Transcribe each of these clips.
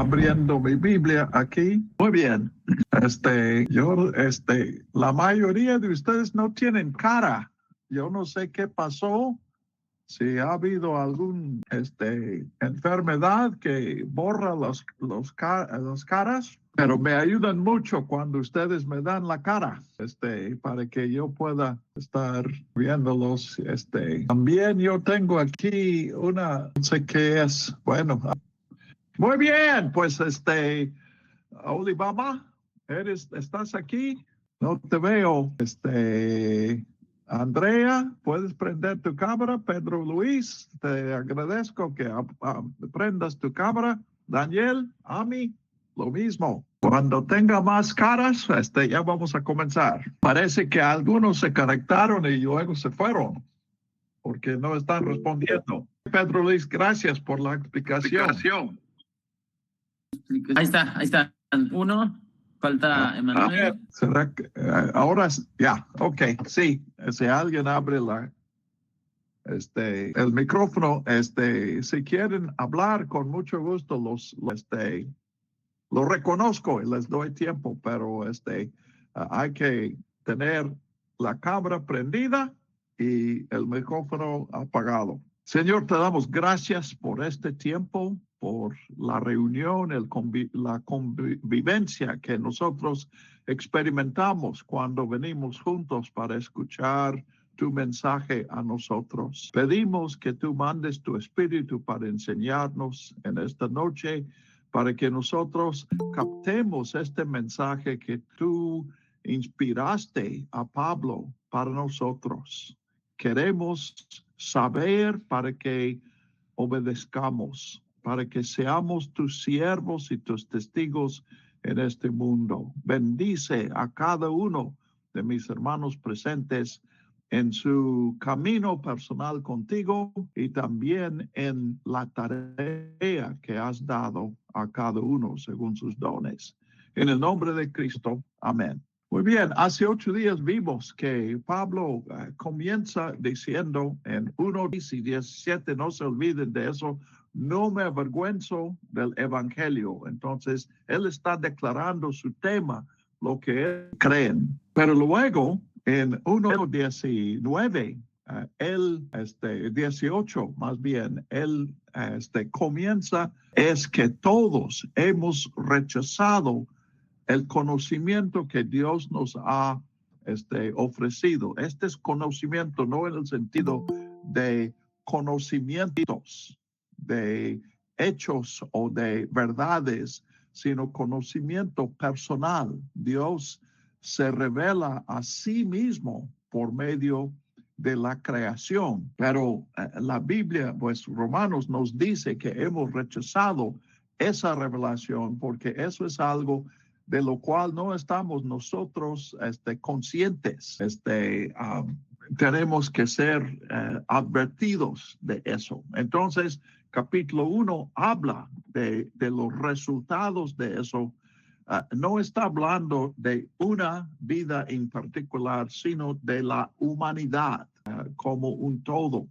abriendo mi Biblia aquí. Muy bien. La mayoría de ustedes no tienen cara. Yo no sé qué pasó. Si ha habido algún enfermedad que borra las caras, pero me ayudan mucho cuando ustedes me dan la cara, para que yo pueda estar viéndolos. También yo tengo aquí no sé qué es. Bueno, muy bien, pues Olivama, ¿estás aquí? No te veo. Andrea, puedes prender tu cámara. Pedro Luis, te agradezco que prendas tu cámara. Daniel, Ami, lo mismo. Cuando tenga más caras, ya vamos a comenzar. Parece que algunos se conectaron y luego se fueron porque no están respondiendo. Pedro Luis, gracias por la explicación. Ahí está. Uno, falta Emanuel. ¿Será que ahora ya? Ok, sí. Si alguien abre el micrófono, si quieren hablar, con mucho gusto lo reconozco y les doy tiempo, pero hay que tener la cámara prendida y el micrófono apagado. Señor, te damos gracias por este tiempo, por la reunión, la convivencia que nosotros experimentamos cuando venimos juntos para escuchar tu mensaje a nosotros. Pedimos que tú mandes tu espíritu para enseñarnos en esta noche, para que nosotros captemos este mensaje que tú inspiraste a Pablo para nosotros. Queremos saber para que obedezcamos, para que seamos tus siervos y tus testigos en este mundo. Bendice a cada uno de mis hermanos presentes en su camino personal contigo y también en la tarea que has dado a cada uno según sus dones. En el nombre de Cristo, amén. Muy bien, hace 8 días vimos que Pablo comienza diciendo en 1:17, no se olviden de eso, no me avergüenzo del evangelio. Entonces, él está declarando su tema, lo que él creen. Pero luego, en 1:19, él, 18 más bien, él comienza, es que todos hemos rechazado el conocimiento que Dios nos ha ofrecido. Este es conocimiento no en el sentido de conocimientos, de hechos o de verdades, sino conocimiento personal. Dios se revela a sí mismo por medio de la creación. Pero la Biblia, pues Romanos nos dice que hemos rechazado esa revelación porque eso es algo de lo cual no estamos nosotros conscientes. Tenemos que ser advertidos de eso. Entonces, capítulo 1 habla de los resultados de eso. No está hablando de una vida en particular, sino de la humanidad como un todo.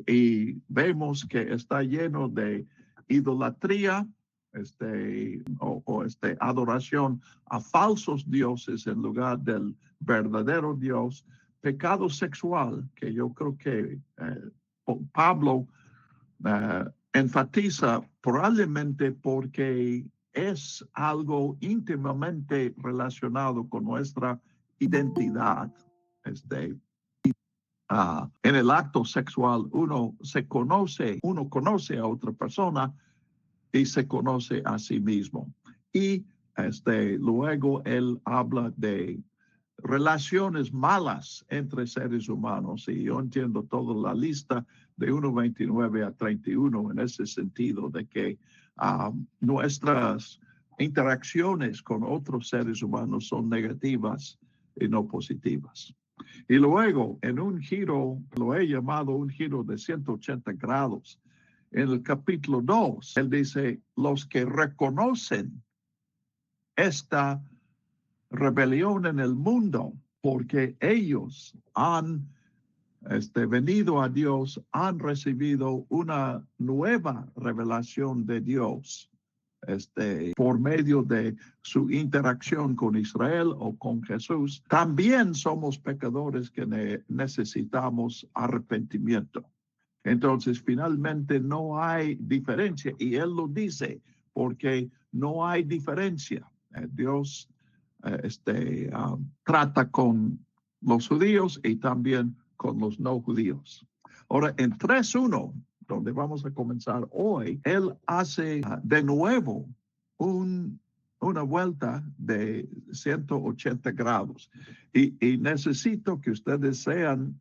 Y vemos que está lleno de idolatría, adoración a falsos dioses en lugar del verdadero Dios, pecado sexual, que yo creo que Pablo enfatiza probablemente porque es algo íntimamente relacionado con nuestra identidad. En el acto sexual uno conoce a otra persona y se conoce a sí mismo. Y luego él habla de relaciones malas entre seres humanos, y yo entiendo toda la lista de 1:29 a 31 en ese sentido, de que nuestras interacciones con otros seres humanos son negativas y no positivas. Y luego, en un giro, lo he llamado un giro de 180 grados, en el capítulo 2, él dice, los que reconocen esta rebelión en el mundo, porque ellos han venido a Dios, han recibido una nueva revelación de Dios. por medio de su interacción con Israel o con Jesús, también somos pecadores que necesitamos arrepentimiento. Entonces, finalmente no hay diferencia, y él lo dice, porque no hay diferencia. Dios trata con los judíos y también con los no judíos. Ahora, en 3.1, donde vamos a comenzar hoy, él hace de nuevo una vuelta de 180 grados. Y necesito que ustedes sean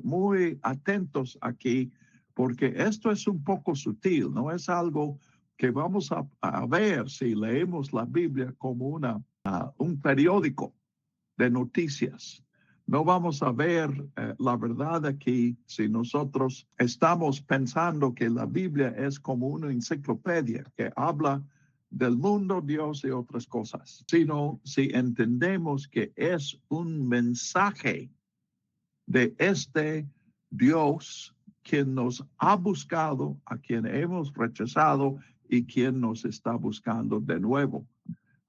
muy atentos aquí, porque esto es un poco sutil, no es algo que vamos a ver si leemos la Biblia como un periódico de noticias. No vamos a ver la verdad aquí si nosotros estamos pensando que la Biblia es como una enciclopedia que habla del mundo, Dios y otras cosas, sino si entendemos que es un mensaje de este Dios quien nos ha buscado, a quien hemos rechazado y quien nos está buscando de nuevo.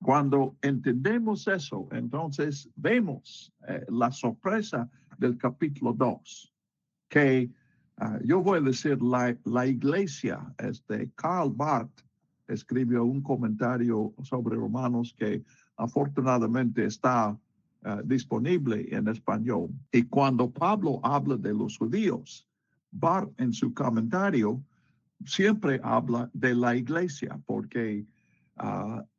Cuando entendemos eso, entonces vemos la sorpresa del capítulo 2, que yo voy a decir la iglesia, Karl Barth escribió un comentario sobre Romanos que afortunadamente está disponible en español. Y cuando Pablo habla de los judíos, Barth en su comentario siempre habla de la iglesia, porque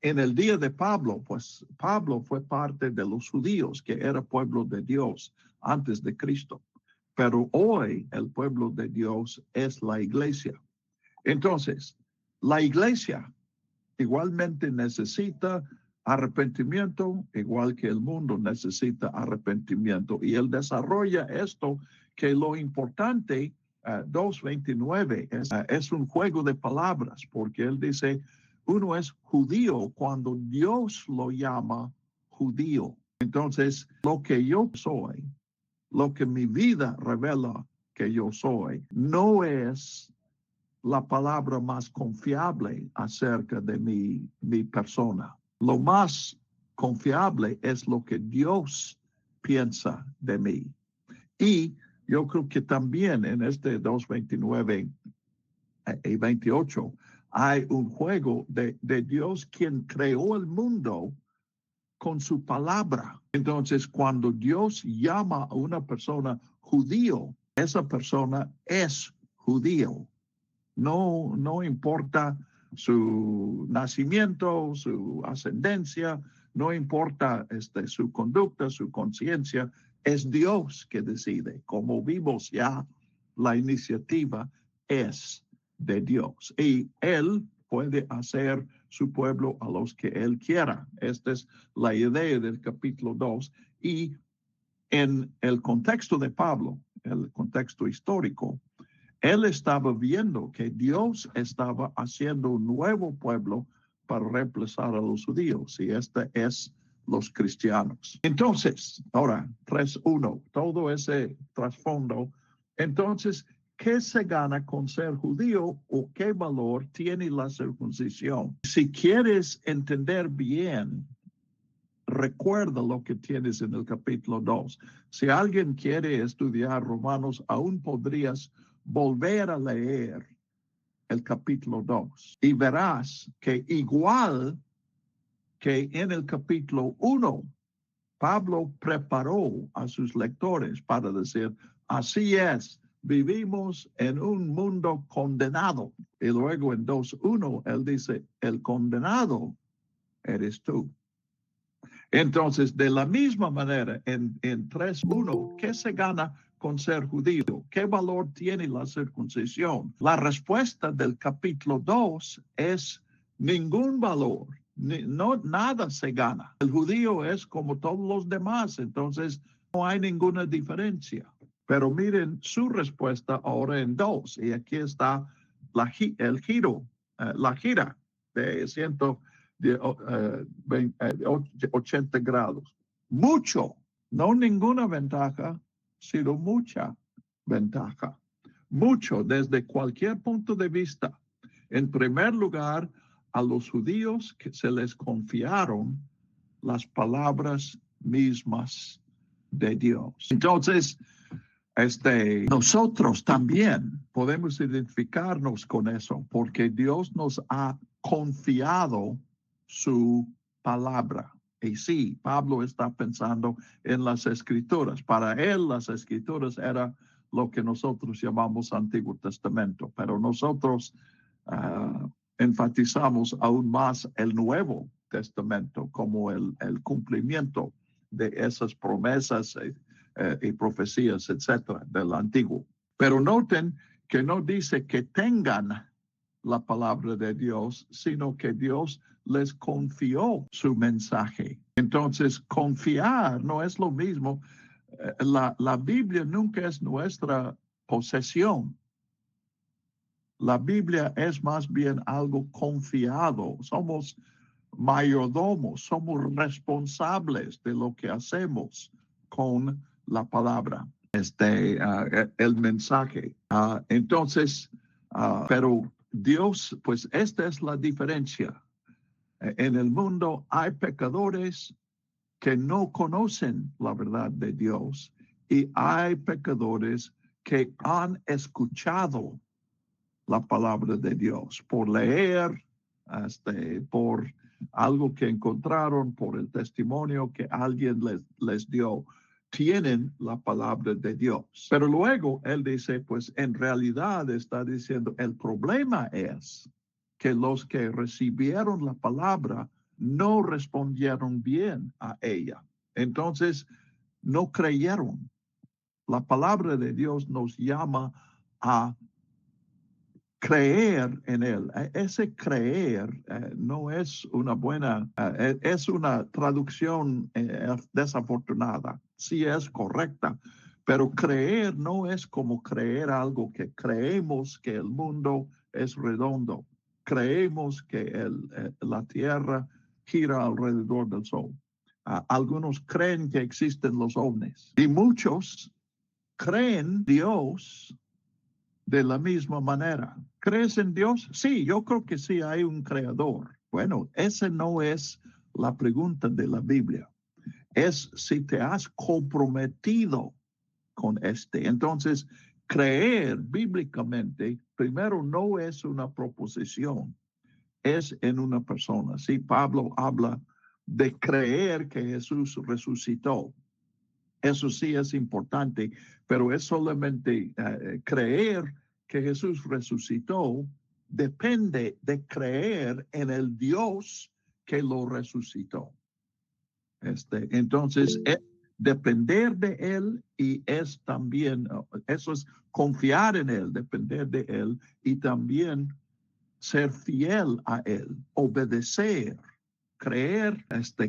en el día de Pablo, pues Pablo fue parte de los judíos, que era pueblo de Dios antes de Cristo. Pero hoy el pueblo de Dios es la iglesia. Entonces, la iglesia igualmente necesita arrepentimiento, igual que el mundo necesita arrepentimiento. Y él desarrolla esto, que lo importante, 2.29, es un juego de palabras, porque él dice, uno es judío cuando Dios lo llama judío. Entonces, lo que yo soy, lo que mi vida revela que yo soy, no es la palabra más confiable acerca de mi persona. Lo más confiable es lo que Dios piensa de mí. Y yo creo que también en este 2.29 y 28 hay un juego de Dios quien creó el mundo con su palabra. Entonces, cuando Dios llama a una persona judío, esa persona es judío. No importa su nacimiento, su ascendencia, no importa su conducta, su conciencia, es Dios que decide. Como vimos ya, la iniciativa es de Dios y Él puede hacer su pueblo a los que Él quiera. Esta es la idea del capítulo 2. Y en el contexto de Pablo, el contexto histórico, él estaba viendo que Dios estaba haciendo un nuevo pueblo para reemplazar a los judíos, y este es los cristianos. Entonces, ahora, 3.1, todo ese trasfondo. Entonces, ¿qué se gana con ser judío o qué valor tiene la circuncisión? Si quieres entender bien, recuerda lo que tienes en el capítulo 2. Si alguien quiere estudiar Romanos, aún podrías volver a leer el capítulo 2 y verás que igual que en el capítulo 1, Pablo preparó a sus lectores para decir, así es, vivimos en un mundo condenado. Y luego en 2.1, él dice, el condenado eres tú. Entonces, de la misma manera, en 3.1, ¿qué se gana con ser judío? ¿Qué valor tiene la circuncisión? La respuesta del capítulo 2 es ningún valor. Nada se gana. El judío es como todos los demás, entonces no hay ninguna diferencia. Pero miren su respuesta ahora en 2, y aquí está el giro, la gira de 80 grados. Mucho, no ninguna ventaja, sino mucha ventaja. Mucho desde cualquier punto de vista. En primer lugar, a los judíos que se les confiaron las palabras mismas de Dios. Entonces, nosotros también podemos identificarnos con eso, porque Dios nos ha confiado su palabra. Y sí, Pablo está pensando en las escrituras. Para él, las escrituras era lo que nosotros llamamos Antiguo Testamento, pero nosotros enfatizamos aún más el Nuevo Testamento como el cumplimiento de esas promesas y profecías, etcétera, del Antiguo. Pero noten que no dice que tengan la palabra de Dios, sino que Dios les confió su mensaje. Entonces, confiar no es lo mismo. La Biblia nunca es nuestra posesión. La Biblia es más bien algo confiado. Somos mayordomos, somos responsables de lo que hacemos con la palabra, el mensaje. Entonces, pero Dios, pues esta es la diferencia. En el mundo hay pecadores que no conocen la verdad de Dios y hay pecadores que han escuchado la palabra de Dios por leer, por algo que encontraron, por el testimonio que alguien les dio. Tienen la palabra de Dios. Pero luego él dice, pues en realidad está diciendo, el problema es que los que recibieron la palabra no respondieron bien a ella. Entonces, no creyeron. La palabra de Dios nos llama a creer en él. Ese creer no es una buena, es una traducción desafortunada. Sí es correcta, pero creer no es como creer algo que creemos que el mundo es redondo. Creemos que la tierra gira alrededor del sol. Algunos creen que existen los ovnis y muchos creen Dios de la misma manera. ¿Crees en Dios? Sí, yo creo que sí hay un creador. Bueno, esa no es la pregunta de la Biblia. Es si te has comprometido con este. Entonces, creer bíblicamente, primero no es una proposición, es en una persona. Sí, Pablo habla de creer que Jesús resucitó. Eso sí es importante, pero es solamente creer que Jesús resucitó, depende de creer en el Dios que lo resucitó. Entonces, depender de Él y es también, eso es confiar en Él, depender de Él y también ser fiel a Él, obedecer. Creer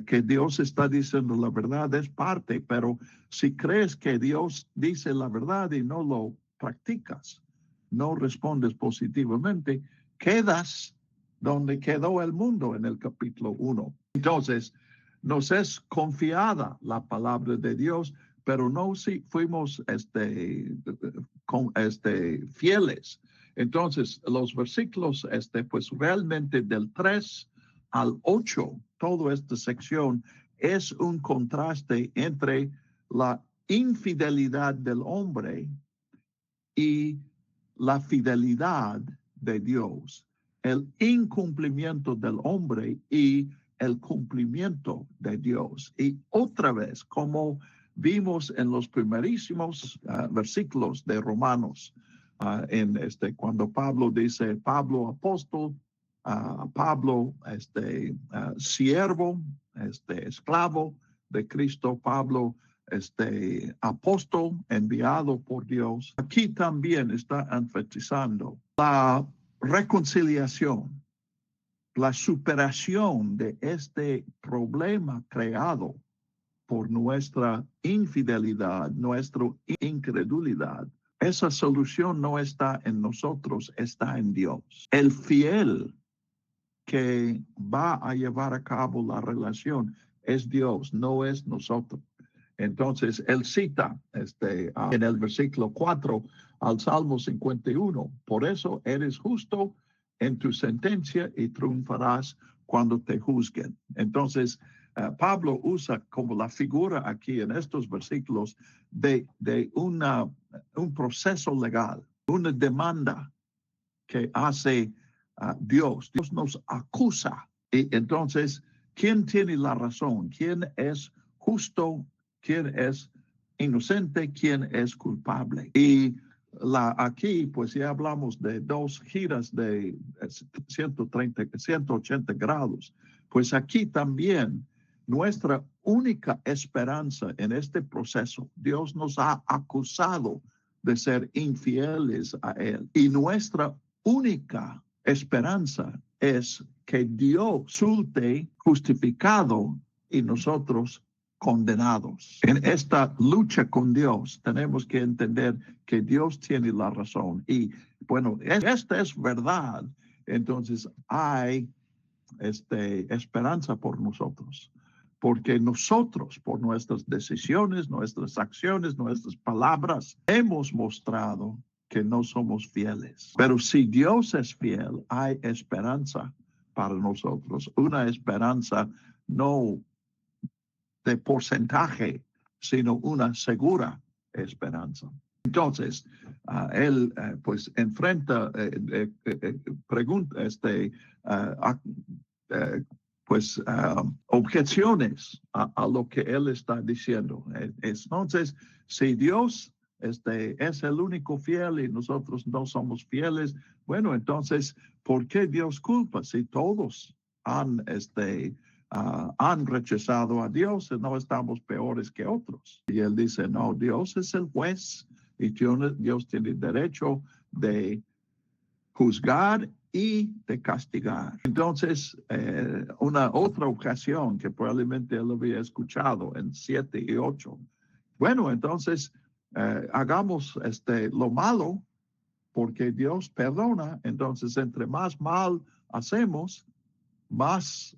que Dios está diciendo la verdad es parte, pero si crees que Dios dice la verdad y no lo practicas, no respondes positivamente, quedas donde quedó el mundo en el capítulo 1. Entonces, nos es confiada la palabra de Dios, pero no si fuimos fieles. Entonces, los versículos, pues realmente del 3 al 8, toda esta sección es un contraste entre la infidelidad del hombre y la fidelidad de Dios, el incumplimiento del hombre y el cumplimiento de Dios. Y otra vez, como vimos en los primerísimos versículos de Romanos, cuando Pablo dice, Pablo apóstol, Pablo siervo, esclavo de Cristo, Pablo apóstol enviado por Dios. Aquí también está enfatizando la reconciliación, la superación de este problema creado por nuestra infidelidad, nuestra incredulidad. Esa solución no está en nosotros, está en Dios. El fiel que va a llevar a cabo la relación es Dios, no es nosotros. Entonces, él cita en el versículo 4 al Salmo 51. Por eso eres justo en tu sentencia y triunfarás cuando te juzguen. Entonces, Pablo usa como la figura aquí en estos versículos de un proceso legal, una demanda que hace Dios. Dios nos acusa. Y entonces, ¿quién tiene la razón? ¿Quién es justo? ¿Quién es inocente? ¿Quién es culpable? Y aquí, pues ya hablamos de 2 giras de 180 grados. Pues aquí también nuestra única esperanza en este proceso, Dios nos ha acusado de ser infieles a Él. Y nuestra única esperanza es que Dios resulte justificado y nosotros condenados. En esta lucha con Dios tenemos que entender que Dios tiene la razón. Y bueno, esta es verdad. Entonces hay esperanza por nosotros. Porque nosotros, por nuestras decisiones, nuestras acciones, nuestras palabras, hemos mostrado que no somos fieles. Pero si Dios es fiel, hay esperanza para nosotros. Una esperanza no de porcentaje, sino una segura esperanza. Entonces, él pues enfrenta, pregunta, pues objeciones a lo que él está diciendo. Entonces, si Dios es el único fiel y nosotros no somos fieles, bueno, entonces, ¿por qué Dios culpa si todos han rechazado a Dios y no estamos peores que otros? Y él dice, no, Dios es el juez y Dios tiene derecho de juzgar y de castigar. Entonces, una otra ocasión que probablemente él había escuchado en 7 y 8. Bueno, entonces, hagamos lo malo porque Dios perdona. Entonces, entre más mal hacemos, más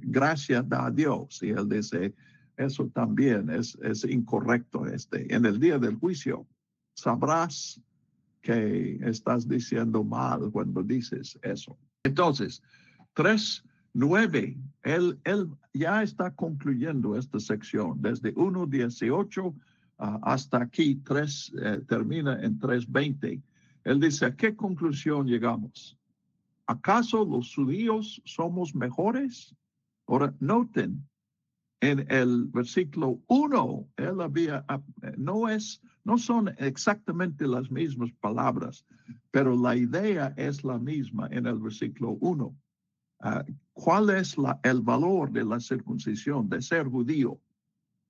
gracia da a Dios. Y él dice, eso también es incorrecto. En el día del juicio, sabrás que estás diciendo mal cuando dices eso. Entonces, 3:9, él ya está concluyendo esta sección. Desde 1:18 hasta aquí, termina en 3:20. Él dice, ¿a qué conclusión llegamos? ¿Acaso los judíos somos mejores? Ahora, noten, en el versículo 1, él no son exactamente las mismas palabras, pero la idea es la misma en el versículo 1. ¿Cuál es el valor de la circuncisión, de ser judío?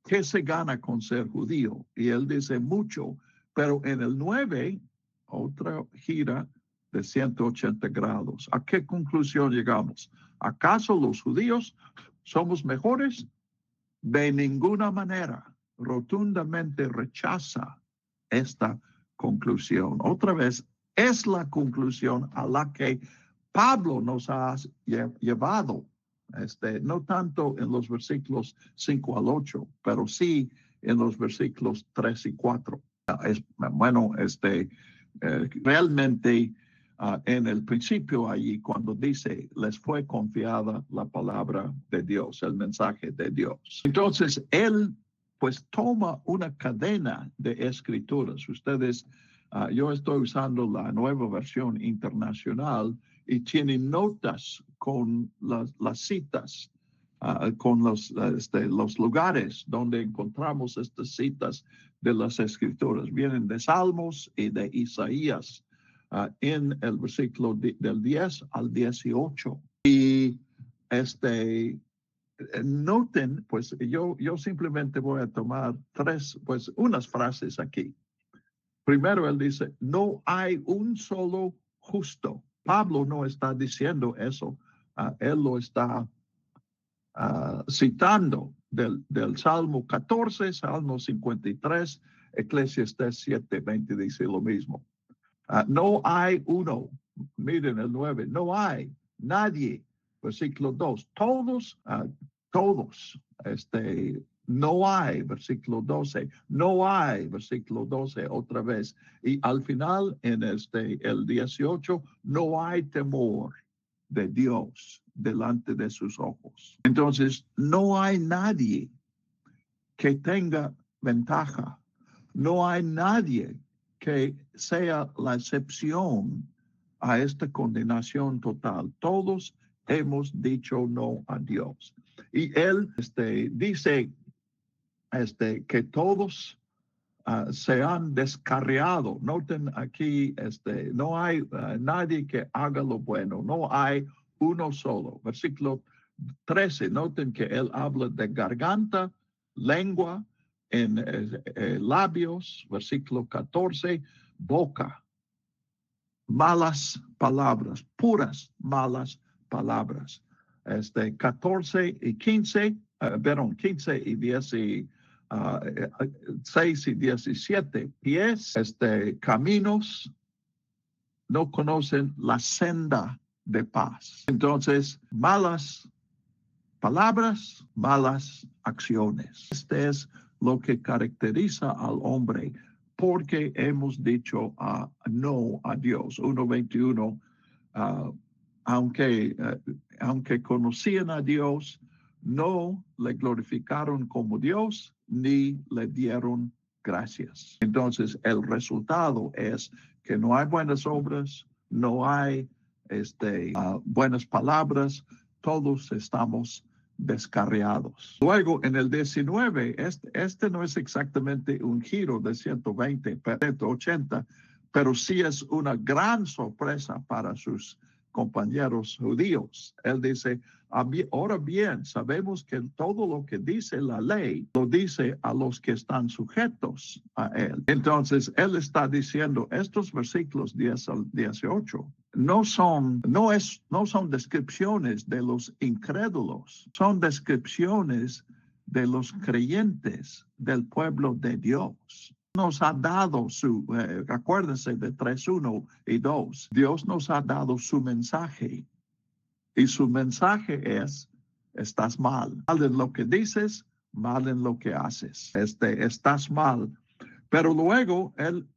¿Qué se gana con ser judío? Y él dice mucho, pero en el 9, otra gira de 180 grados. ¿A qué conclusión llegamos? ¿Acaso los judíos somos mejores? De ninguna manera. Rotundamente rechaza esta conclusión. Otra vez, es la conclusión a la que Pablo nos ha llevado, no tanto en los versículos 5 al 8, pero sí en los versículos 3 y 4. Realmente en el principio allí, cuando dice, les fue confiada la palabra de Dios, el mensaje de Dios. Entonces, él pues toma una cadena de escrituras. Ustedes, yo estoy usando la nueva versión internacional y tiene notas con las citas, con los lugares donde encontramos estas citas de las escrituras. Vienen de Salmos y de Isaías en el versículo del 10 al 18. Y noten, pues yo simplemente voy a tomar unas frases aquí. Primero, él dice, no hay un solo justo. Pablo no está diciendo eso. Él lo está citando del Salmo 14, Salmo 53, Eclesiastés 7:20 dice lo mismo. No hay uno. Miren el 9. No hay nadie. Versículo 2. Todos No hay, versículo 12. No hay, versículo 12, otra vez. Y al final, en el 18, no hay temor de Dios delante de sus ojos. Entonces, no hay nadie que tenga ventaja. No hay nadie que sea la excepción a esta condenación total. Todos hemos dicho no a Dios. Y él dice que todos se han descarriado. Noten aquí, no hay nadie que haga lo bueno, no hay uno solo. Versículo 13, noten que él habla de garganta, lengua, en labios. Versículo 14, boca, malas palabras, puras malas palabras. 14 y 15, perdón, 15 y 16 y 17, pies, caminos, no conocen la senda de paz. Entonces, malas palabras, malas acciones. Es lo que caracteriza al hombre porque hemos dicho no a Dios. 1:21, aunque conocían a Dios, no le glorificaron como Dios ni le dieron gracias. Entonces, el resultado es que no hay buenas obras, no hay buenas palabras, todos estamos descarriados. Luego, en el 19, este no es exactamente un giro de 120, 180, pero sí es una gran sorpresa para sus compañeros judíos. Él dice, ahora bien, sabemos que todo lo que dice la ley lo dice a los que están sujetos a él. Entonces, él está diciendo, estos versículos 10 al 18 no son descripciones de los incrédulos, son descripciones de los creyentes del pueblo de Dios. Nos ha dado acuérdense de 3:1 y 2. Dios nos ha dado su mensaje. Y su mensaje es, estás mal. Mal en lo que dices, mal en lo que haces. Estás mal. Pero luego él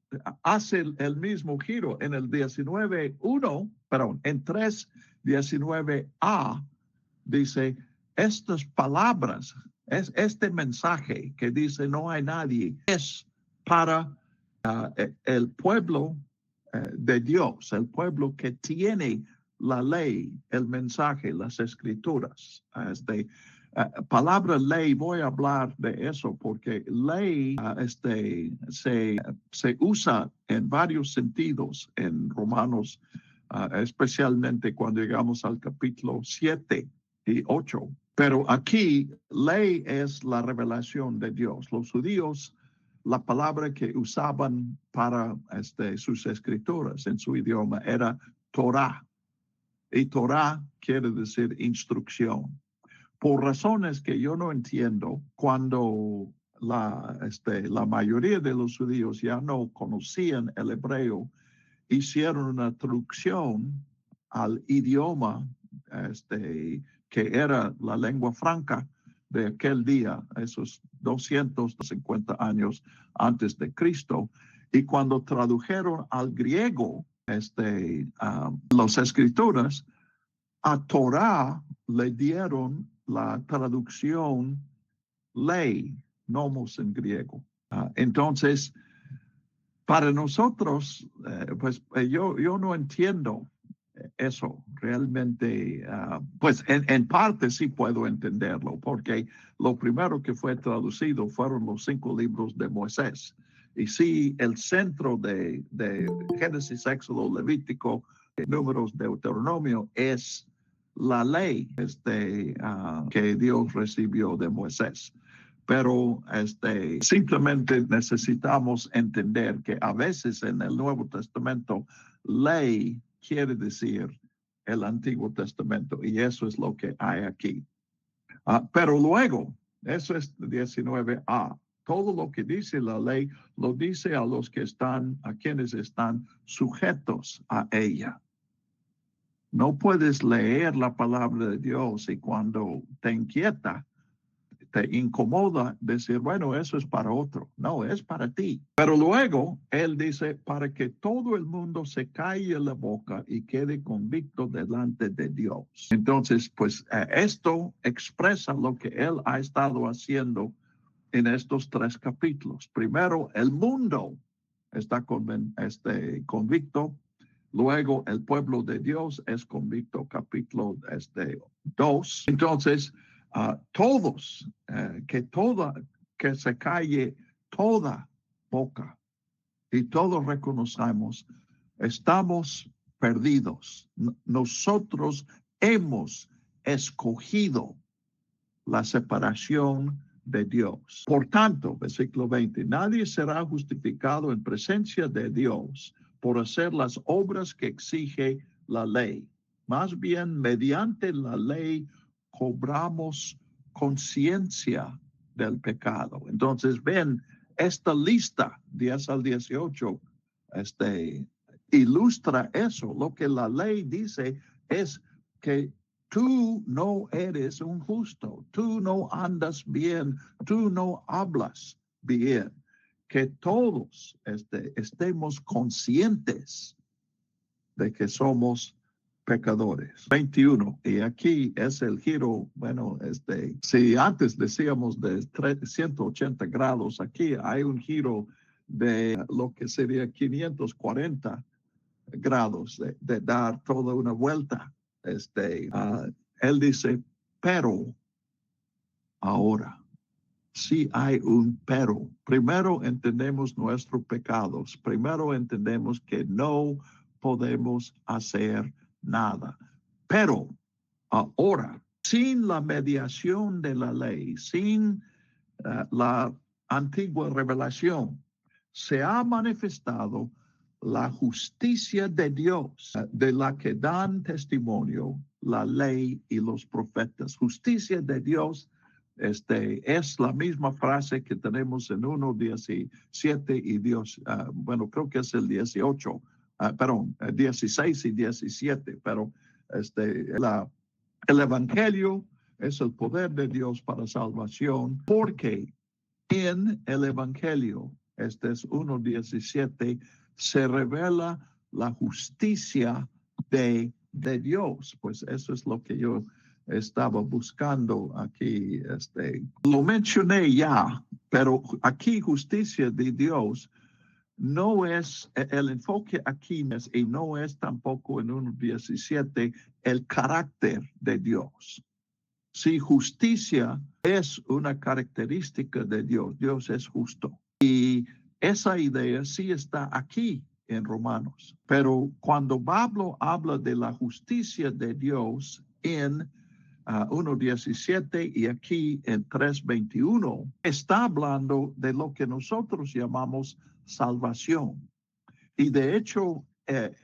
hace el mismo giro en el 19:1, perdón, en 3:19a, dice, estas palabras, este mensaje que dice no hay nadie, es para el pueblo de Dios, el pueblo que tiene la ley, el mensaje, las escrituras. Palabra ley, voy a hablar de eso porque ley se usa en varios sentidos en Romanos, especialmente cuando llegamos al capítulo 7 y 8. Pero aquí, ley es la revelación de Dios. Los judíos, la palabra que usaban para sus escrituras en su idioma era Torah. Y Torah quiere decir instrucción. Por razones que yo no entiendo, cuando la mayoría de los judíos ya no conocían el hebreo, hicieron una traducción al idioma que era la lengua franca de aquel día, esos 250 años antes de Cristo. Y cuando tradujeron al griego las escrituras, a Torah le dieron la traducción ley, nomos en griego. Entonces, para nosotros, yo no entiendo eso realmente. Pues en parte sí puedo entenderlo, porque lo primero que fue traducido fueron los 5 libros de Moisés. Y sí, el centro de Génesis, Éxodo, Levítico, Números, Deuteronomio es la ley que Dios recibió de Moisés. Pero simplemente necesitamos entender que a veces en el Nuevo Testamento ley quiere decir el Antiguo Testamento, y eso es lo que hay aquí. Pero luego, eso es 19a. Todo lo que dice la ley lo dice a quienes están sujetos a ella. No puedes leer la palabra de Dios y cuando te inquieta, te incomoda decir, bueno, eso es para otro. No, es para ti. Pero luego él dice, para que todo el mundo se calle la boca y quede convicto delante de Dios. Entonces, pues esto expresa lo que él ha estado haciendo en estos 3 capítulos. Primero, el mundo está convicto. Luego, el pueblo de Dios es convicto, capítulo 2. Entonces, todos, que se calle toda boca y todos reconocemos, estamos perdidos. Nosotros hemos escogido la separación de Dios. Por tanto, versículo 20, nadie será justificado en presencia de Dios por hacer las obras que exige la ley. Más bien, mediante la ley cobramos conciencia del pecado. Entonces, ven, esta lista, 10 al 18, ilustra eso. Lo que la ley dice es que tú no eres un justo, tú no andas bien, tú no hablas bien. Que todos estemos conscientes de que somos pecadores. 21, y aquí es el giro, bueno, si antes decíamos de 180 grados, aquí hay un giro de lo que sería 540 grados, de dar toda una vuelta. Él dice, pero ahora, sí hay un pero. Primero entendemos nuestros pecados. Primero entendemos que no podemos hacer nada. Pero ahora, sin la mediación de la ley, sin la antigua revelación, se ha manifestado la justicia de Dios, de la que dan testimonio la ley y los profetas. Justicia de Dios es la misma frase que tenemos en 1:17 y Dios, bueno, creo que es el 18, perdón, 16 y 17, pero el Evangelio es el poder de Dios para salvación, porque en el Evangelio, este es 1:17, se revela la justicia de Dios. Pues eso es lo que yo estaba buscando aquí. Lo mencioné ya, pero aquí justicia de Dios no es, el enfoque aquí es, y no es tampoco en 1:17, el carácter de Dios. Si justicia es una característica de Dios, Dios es justo. Y esa idea sí está aquí en Romanos. Pero cuando Pablo habla de la justicia de Dios en 1:17 y aquí en 3:21, está hablando de lo que nosotros llamamos salvación. Y de hecho,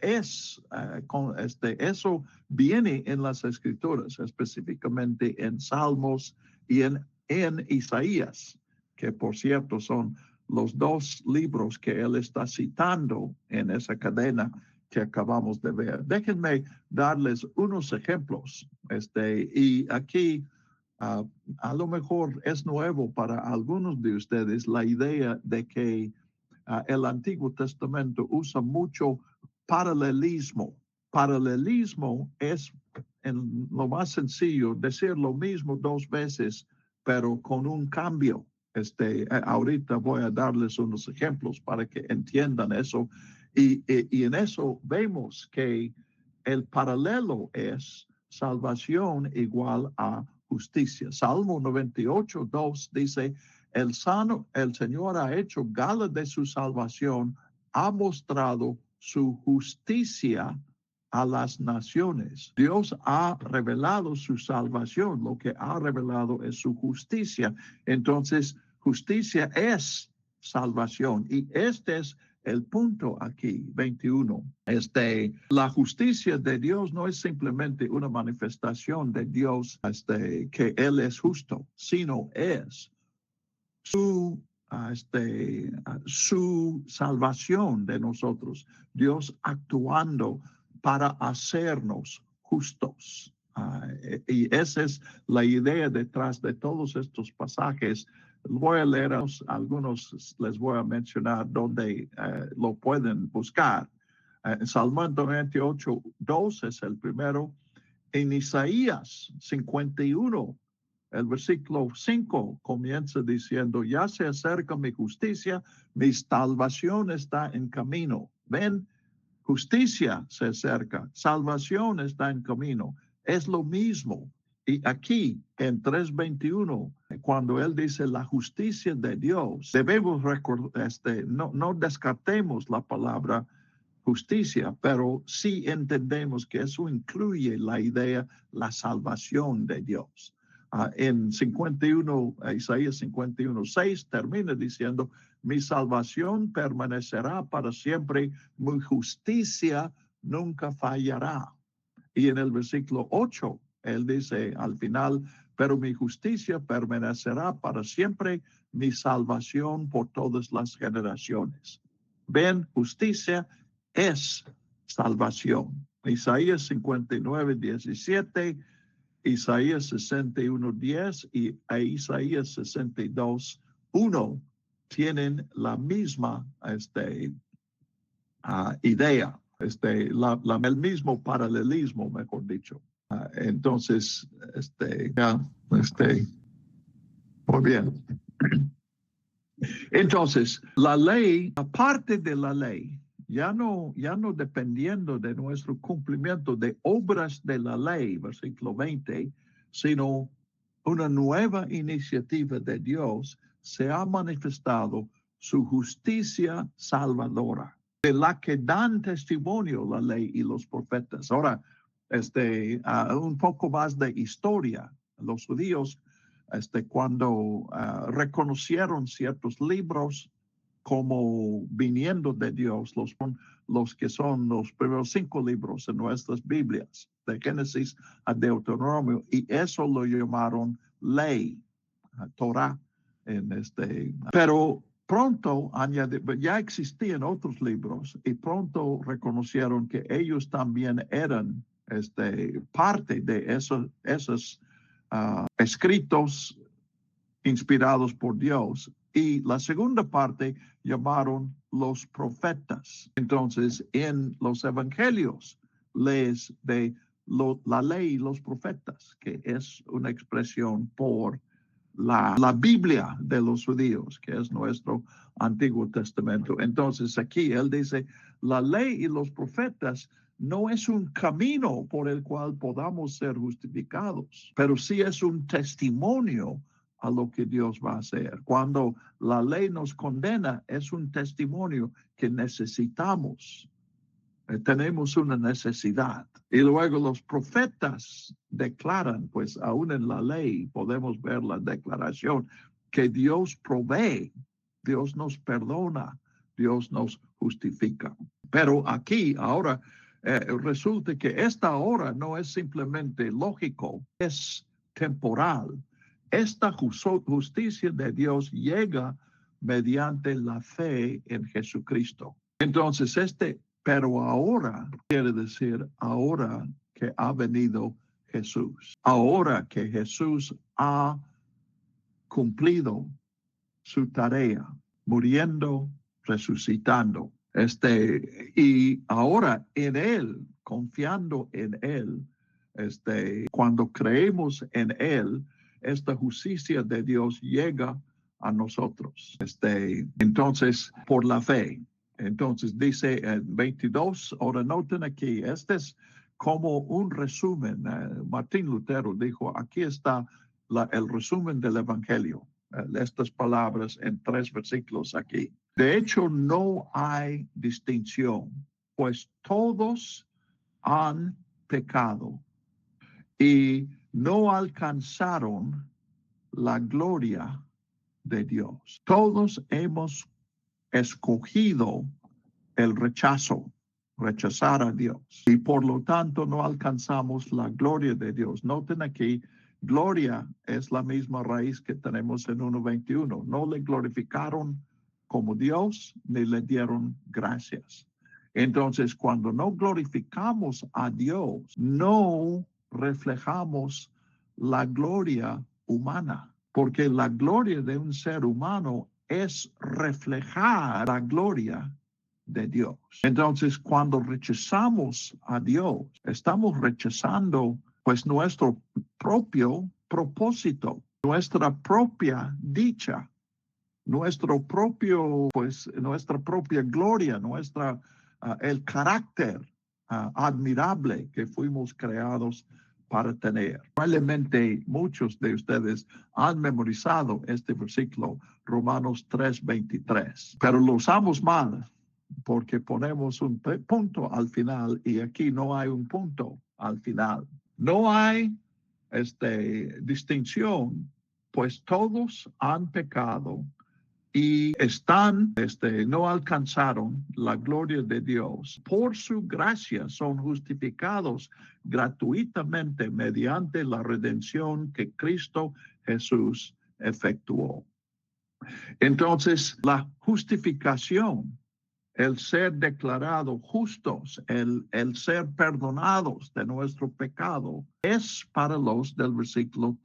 eso viene en las Escrituras, específicamente en Salmos y en Isaías, que por cierto son los 2 libros que él está citando en esa cadena que acabamos de ver. Déjenme darles unos ejemplos. Y aquí a lo mejor es nuevo para algunos de ustedes la idea de que el Antiguo Testamento usa mucho paralelismo. Paralelismo es, en lo más sencillo, decir lo mismo 2 veces, pero con un cambio. Ahorita voy a darles unos ejemplos para que entiendan eso. Y en eso vemos que el paralelo es salvación igual a justicia. Salmo 98:2 dice, el Señor ha hecho gala de su salvación, ha mostrado su justicia a las naciones. Dios ha revelado su salvación, lo que ha revelado es su justicia. Entonces, justicia es salvación y este es el punto aquí, 21. La justicia de Dios no es simplemente una manifestación de Dios, que Él es justo, sino es su salvación de nosotros, Dios actuando para hacernos justos. Y esa es la idea detrás de todos estos pasajes. Voy a leer algunos, les voy a mencionar donde lo pueden buscar. Salmo 98, 2 es el primero. En Isaías 51, el versículo 5 comienza diciendo, ya se acerca mi justicia, mi salvación está en camino. Ven, justicia se acerca, salvación está en camino. Es lo mismo. Y aquí en 3:21, cuando él dice la justicia de Dios, debemos recordar, no descartemos la palabra justicia, pero sí entendemos que eso incluye la idea, la salvación de Dios. En 51, Isaías 51:6 termina diciendo, mi salvación permanecerá para siempre, mi justicia nunca fallará. Y en el versículo 8, él dice al final, pero mi justicia permanecerá para siempre, mi salvación por todas las generaciones. Ven, justicia es salvación. Isaías 59:17, Isaías 61:10 y Isaías 62:1 tienen la misma idea, el mismo paralelismo, mejor dicho. Entonces, muy bien. Entonces, la ley, aparte de la ley, ya no dependiendo de nuestro cumplimiento de obras de la ley, versículo 20, sino una nueva iniciativa de Dios, se ha manifestado su justicia salvadora, de la que dan testimonio la ley y los profetas. Ahora, un poco más de historia. Los judíos, cuando reconocieron ciertos libros como viniendo de Dios, los que son los primeros 5 libros en nuestras Biblias, de Génesis a Deuteronomio, y eso lo llamaron ley, Torah. Pero pronto ya existían otros libros y pronto reconocieron que ellos también eran parte de esos escritos inspirados por Dios. Y la segunda parte llamaron los profetas. Entonces, en los evangelios lees de la ley y los profetas, que es una expresión por la Biblia de los judíos, que es nuestro Antiguo Testamento. Entonces, aquí él dice, la ley y los profetas no es un camino por el cual podamos ser justificados, pero sí es un testimonio a lo que Dios va a hacer. Cuando la ley nos condena, es un testimonio que necesitamos. Tenemos una necesidad. Y luego los profetas declaran, pues aún en la ley podemos ver la declaración que Dios provee, Dios nos perdona, Dios nos justifica. Pero aquí ahora resulta que esta hora no es simplemente lógico, es temporal. Esta justicia de Dios llega mediante la fe en Jesucristo. Entonces, pero ahora quiere decir ahora que ha venido Jesús. Ahora que Jesús ha cumplido su tarea, muriendo, resucitando. Y ahora en Él, confiando en Él, cuando creemos en Él, esta justicia de Dios llega a nosotros. Entonces, por la fe. Entonces dice 22, ahora noten aquí, este es como un resumen. Martín Lutero dijo, aquí está el resumen del Evangelio. Estas palabras en 3 versículos aquí. De hecho, no hay distinción, pues todos han pecado y no alcanzaron la gloria de Dios. Todos hemos escogido el rechazo, rechazar a Dios, y por lo tanto no alcanzamos la gloria de Dios. Noten aquí, gloria es la misma raíz que tenemos en 1:21. No le glorificaron como Dios ni le dieron gracias. Entonces, cuando no glorificamos a Dios, no reflejamos la gloria humana, porque la gloria de un ser humano es reflejar la gloria de Dios. Entonces, cuando rechazamos a Dios, estamos rechazando pues nuestro propio propósito, nuestra propia dicha, nuestra propia gloria, el carácter admirable que fuimos creados para tener. Probablemente muchos de ustedes han memorizado este versículo, Romanos 3:23, pero lo usamos mal porque ponemos un punto al final y aquí no hay un punto al final. No hay distinción, pues todos han pecado y no alcanzaron la gloria de Dios. Por su gracia son justificados gratuitamente mediante la redención que Cristo Jesús efectuó. Entonces, la justificación, el ser declarados justos, el ser perdonados de nuestro pecado, es para los del versículo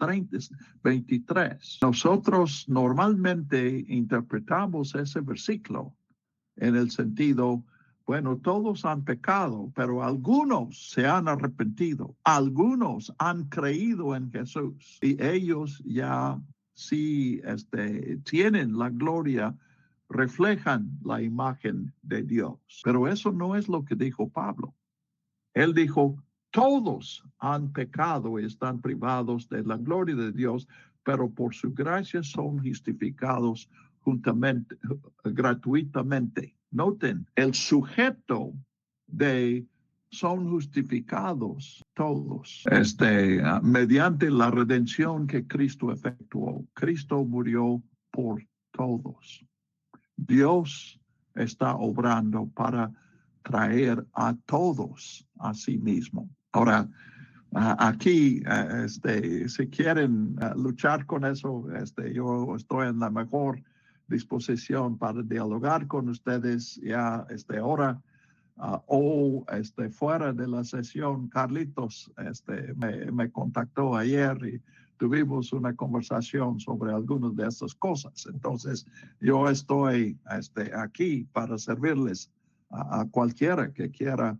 23. Nosotros normalmente interpretamos ese versículo en el sentido, bueno, todos han pecado, pero algunos se han arrepentido, algunos han creído en Jesús y ellos ya sí tienen la gloria, reflejan la imagen de Dios. Pero eso no es lo que dijo Pablo. Él dijo, todos han pecado y están privados de la gloria de Dios, pero por su gracia son justificados gratuitamente. Noten, el sujeto de son justificados todos, mediante la redención que Cristo efectuó. Cristo murió por todos. Dios está obrando para traer a todos a sí mismo. Ahora, aquí, si quieren luchar con eso, yo estoy en la mejor disposición para dialogar con ustedes ya ahora o fuera de la sesión. Carlitos me contactó ayer y tuvimos una conversación sobre algunas de estas cosas. Entonces, yo estoy aquí para servirles a cualquiera que quiera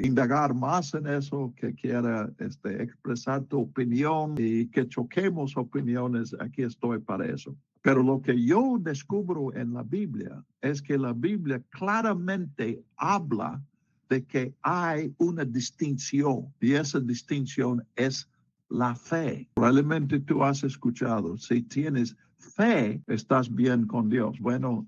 indagar más en eso, que quiera expresar tu opinión y que choquemos opiniones. Aquí estoy para eso. Pero lo que yo descubro en la Biblia es que la Biblia claramente habla de que hay una distinción y esa distinción es la fe. Probablemente tú has escuchado, si tienes fe, estás bien con Dios. Bueno,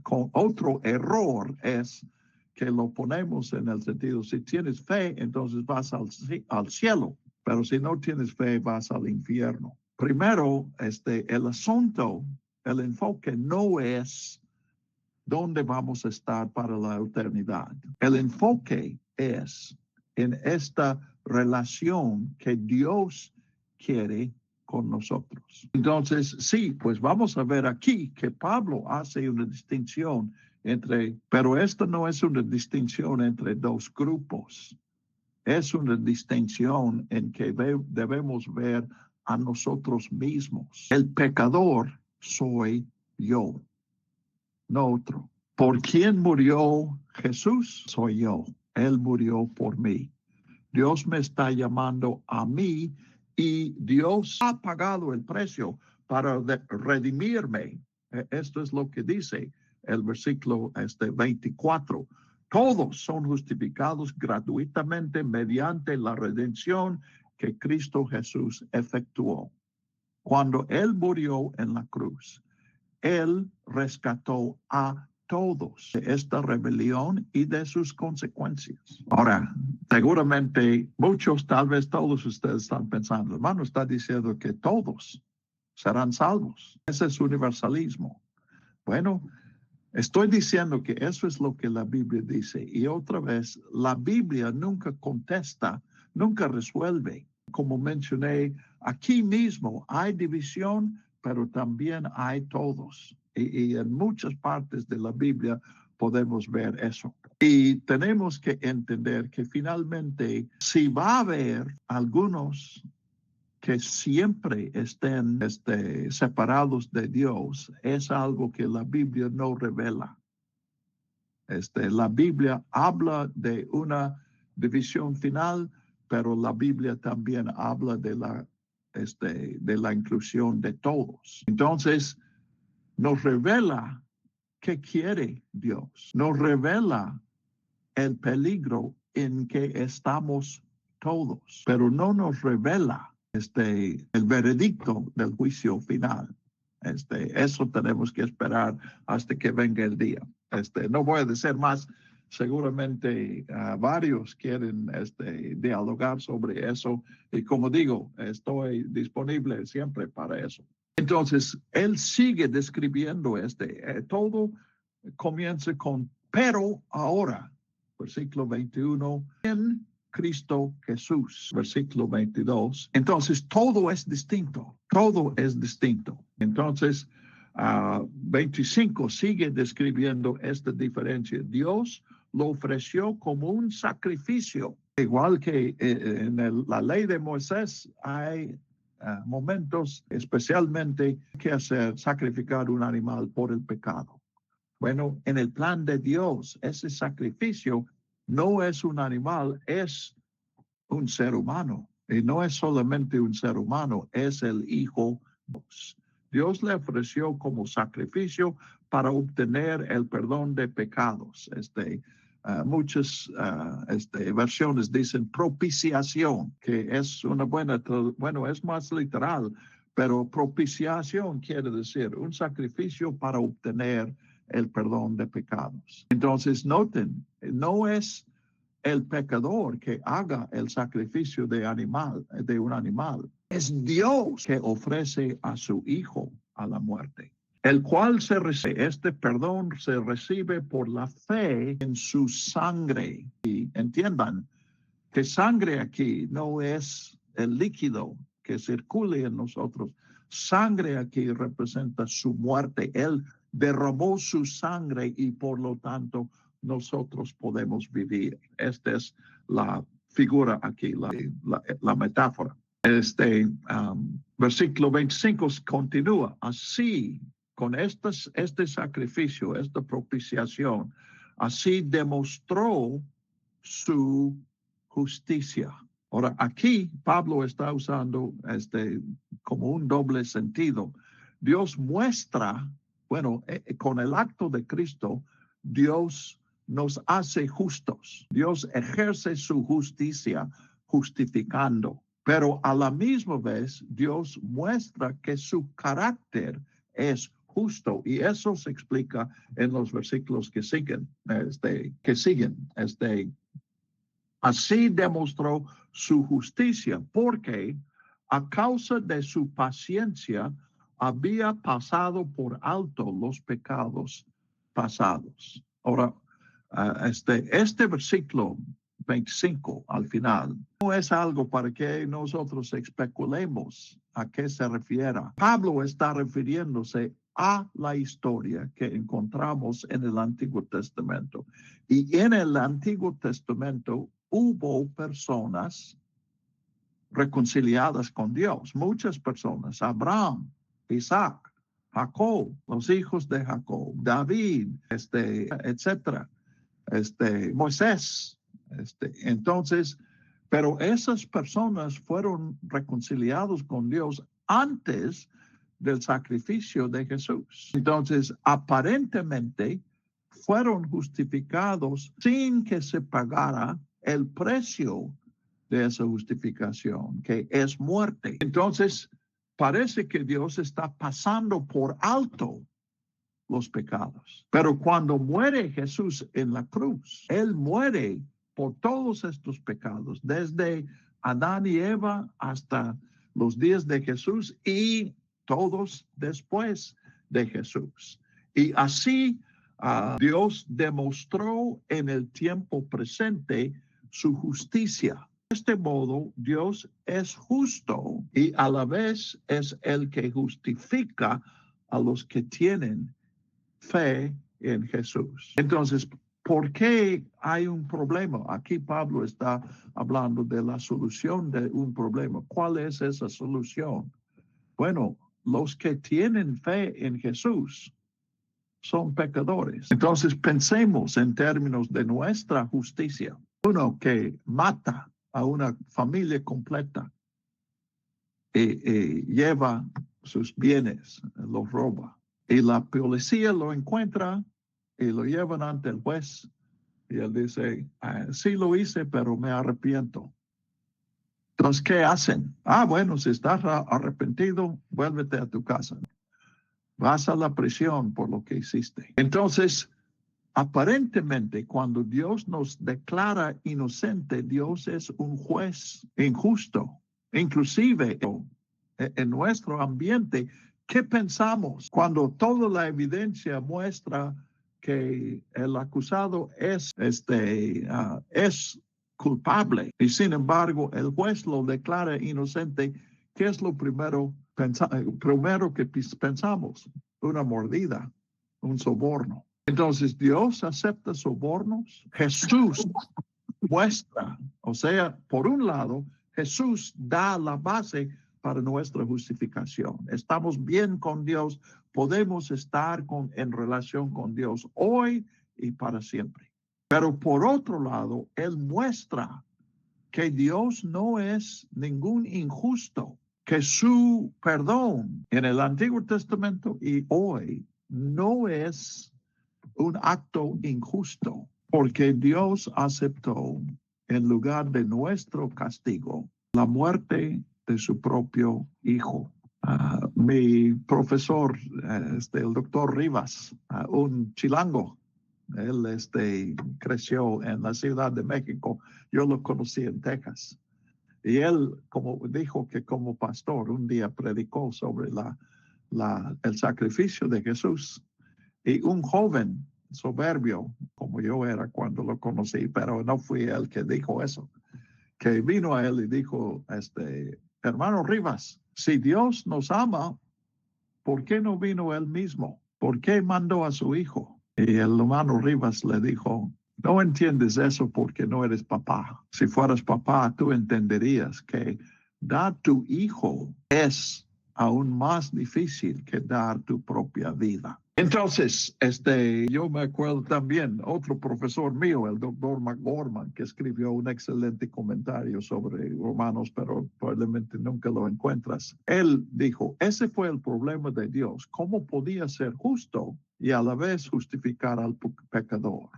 con otro error es que lo ponemos en el sentido, si tienes fe, entonces vas al cielo, pero si no tienes fe, vas al infierno. Primero, el asunto, el enfoque no es dónde vamos a estar para la eternidad. El enfoque es en esta relación que Dios quiere con nosotros. Entonces, sí, pues vamos a ver aquí que Pablo hace una distinción pero esta no es una distinción entre dos grupos. Es una distinción en que debemos ver a nosotros mismos. El pecador soy yo, no otro. ¿Por quién murió Jesús? Soy yo. Él murió por mí. Dios me está llamando a mí y Dios ha pagado el precio para redimirme. Esto es lo que dice el versículo 24. Todos son justificados gratuitamente mediante la redención que Cristo Jesús efectuó. Cuando Él murió en la cruz, Él rescató a todos de esta rebelión y de sus consecuencias. Ahora, seguramente muchos, tal vez todos ustedes están pensando, hermano, está diciendo que todos serán salvos. Ese es universalismo. Bueno, estoy diciendo que eso es lo que la Biblia dice. Y otra vez, la Biblia nunca contesta, nunca resuelve. Como mencioné, aquí mismo hay división, pero también hay todos. Y en muchas partes de la Biblia podemos ver eso. Y tenemos que entender que finalmente, si va a haber algunos que siempre estén separados de Dios, es algo que la Biblia no revela. La Biblia habla de una división final, pero la Biblia también habla de la inclusión de todos. Entonces, nos revela qué quiere Dios. Nos revela el peligro en que estamos todos, pero no nos revela el veredicto del juicio final. Eso tenemos que esperar hasta que venga el día. No voy a decir más. Seguramente varios quieren dialogar sobre eso y como digo, estoy disponible siempre para eso. Entonces, él sigue describiendo todo comienza con pero ahora, versículo 21, en Cristo Jesús, versículo 22. Entonces, todo es distinto, todo es distinto. Entonces, 25 sigue describiendo esta diferencia. Dios lo ofreció como un sacrificio, igual que la ley de Moisés hay momentos especialmente que hacer sacrificar un animal por el pecado. Bueno, en el plan de Dios, ese sacrificio no es un animal, es un ser humano. Y no es solamente un ser humano, es el Hijo de Dios. Dios le ofreció como sacrificio para obtener el perdón de pecados. Muchas versiones dicen propiciación, que es una buena, bueno, es más literal, pero propiciación quiere decir un sacrificio para obtener el perdón de pecados. Entonces, noten, no es el pecador que haga el sacrificio de un animal. Es Dios que ofrece a su Hijo a la muerte, el cual este perdón se recibe por la fe en su sangre. Y entiendan que sangre aquí no es el líquido que circule en nosotros. Sangre aquí representa su muerte. Él derramó su sangre y por lo tanto nosotros podemos vivir. Esta es la figura aquí, la metáfora. Versículo 25 continúa así, con este sacrificio, esta propiciación, así demostró su justicia. Ahora, aquí Pablo está usando como un doble sentido. Dios muestra, bueno, con el acto de Cristo, Dios nos hace justos. Dios ejerce su justicia justificando. Pero a la misma vez, Dios muestra que su carácter es justo. Y eso se explica en los versículos que siguen. Así demostró su justicia, porque a causa de su paciencia había pasado por alto los pecados pasados. Ahora, este versículo 25 al final no es algo para que nosotros especulemos a qué se refiere. Pablo está refiriéndose a la historia que encontramos en el Antiguo Testamento. Y en el Antiguo Testamento hubo personas reconciliadas con Dios, muchas personas, Abraham, Isaac, Jacob, los hijos de Jacob, David, etcétera, Moisés, entonces, pero esas personas fueron reconciliados con Dios antes del sacrificio de Jesús. Entonces, aparentemente fueron justificados sin que se pagara el precio de esa justificación, que es muerte. Entonces, parece que Dios está pasando por alto los pecados. Pero cuando muere Jesús en la cruz, Él muere por todos estos pecados, desde Adán y Eva hasta los días de Jesús y todos después de Jesús. Y así Dios demostró en el tiempo presente su justicia. De este modo, Dios es justo y a la vez es el que justifica a los que tienen fe en Jesús. Entonces, ¿por qué hay un problema? Aquí Pablo está hablando de la solución de un problema. ¿Cuál es esa solución? Bueno, los que tienen fe en Jesús son pecadores. Entonces pensemos en términos de nuestra justicia. Uno que mata a una familia completa y lleva sus bienes, los roba. Y la policía lo encuentra y lo llevan ante el juez. Y él dice, sí lo hice, pero me arrepiento. Entonces, ¿qué hacen? Bueno, si estás arrepentido, vuélvete a tu casa. Vas a la prisión por lo que hiciste. Entonces, aparentemente, cuando Dios nos declara inocente, Dios es un juez injusto. Inclusive en nuestro ambiente, ¿qué pensamos cuando toda la evidencia muestra que el acusado es culpable y sin embargo el juez lo declara inocente? ¿Qué es lo primero que pensamos? Una mordida, un soborno. Entonces, Dios acepta sobornos. Jesús muestra, o sea, por un lado, Jesús da la base para nuestra justificación. Estamos bien con Dios, podemos estar en relación con Dios hoy y para siempre. Pero por otro lado, Él muestra que Dios no es ningún injusto, que su perdón en el Antiguo Testamento y hoy no es un acto injusto, porque Dios aceptó en lugar de nuestro castigo la muerte de su propio Hijo. Mi profesor, el doctor Rivas, un chilango, él creció en la Ciudad de México, yo lo conocí en Texas. Y él dijo que como pastor un día predicó sobre el sacrificio de Jesús. Y un joven soberbio, como yo era cuando lo conocí, pero no fui él que dijo eso, que vino a él y dijo, hermano Rivas, si Dios nos ama, ¿por qué no vino él mismo? ¿Por qué mandó a su hijo? Y el hermano Rivas le dijo, no entiendes eso porque no eres papá. Si fueras papá, tú entenderías que dar tu hijo es aún más difícil que dar tu propia vida. Entonces, yo me acuerdo también, otro profesor mío, el doctor McGorman, que escribió un excelente comentario sobre Romanos, pero probablemente nunca lo encuentras. Él dijo, ese fue el problema de Dios, cómo podía ser justo y a la vez justificar al pecador.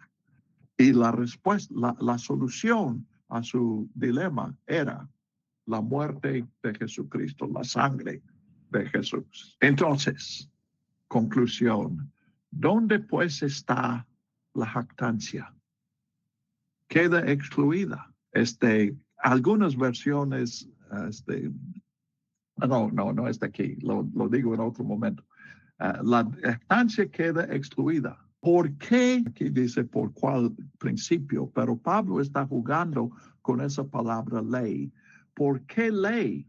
Y la respuesta, la solución a su dilema era la muerte de Jesucristo, la sangre de Jesús. Entonces, conclusión, ¿dónde pues está la jactancia? Queda excluida. Algunas versiones, no está aquí, lo digo en otro momento. La jactancia queda excluida. ¿Por qué? Aquí dice por cuál principio, pero Pablo está jugando con esa palabra ley. ¿Por qué ley?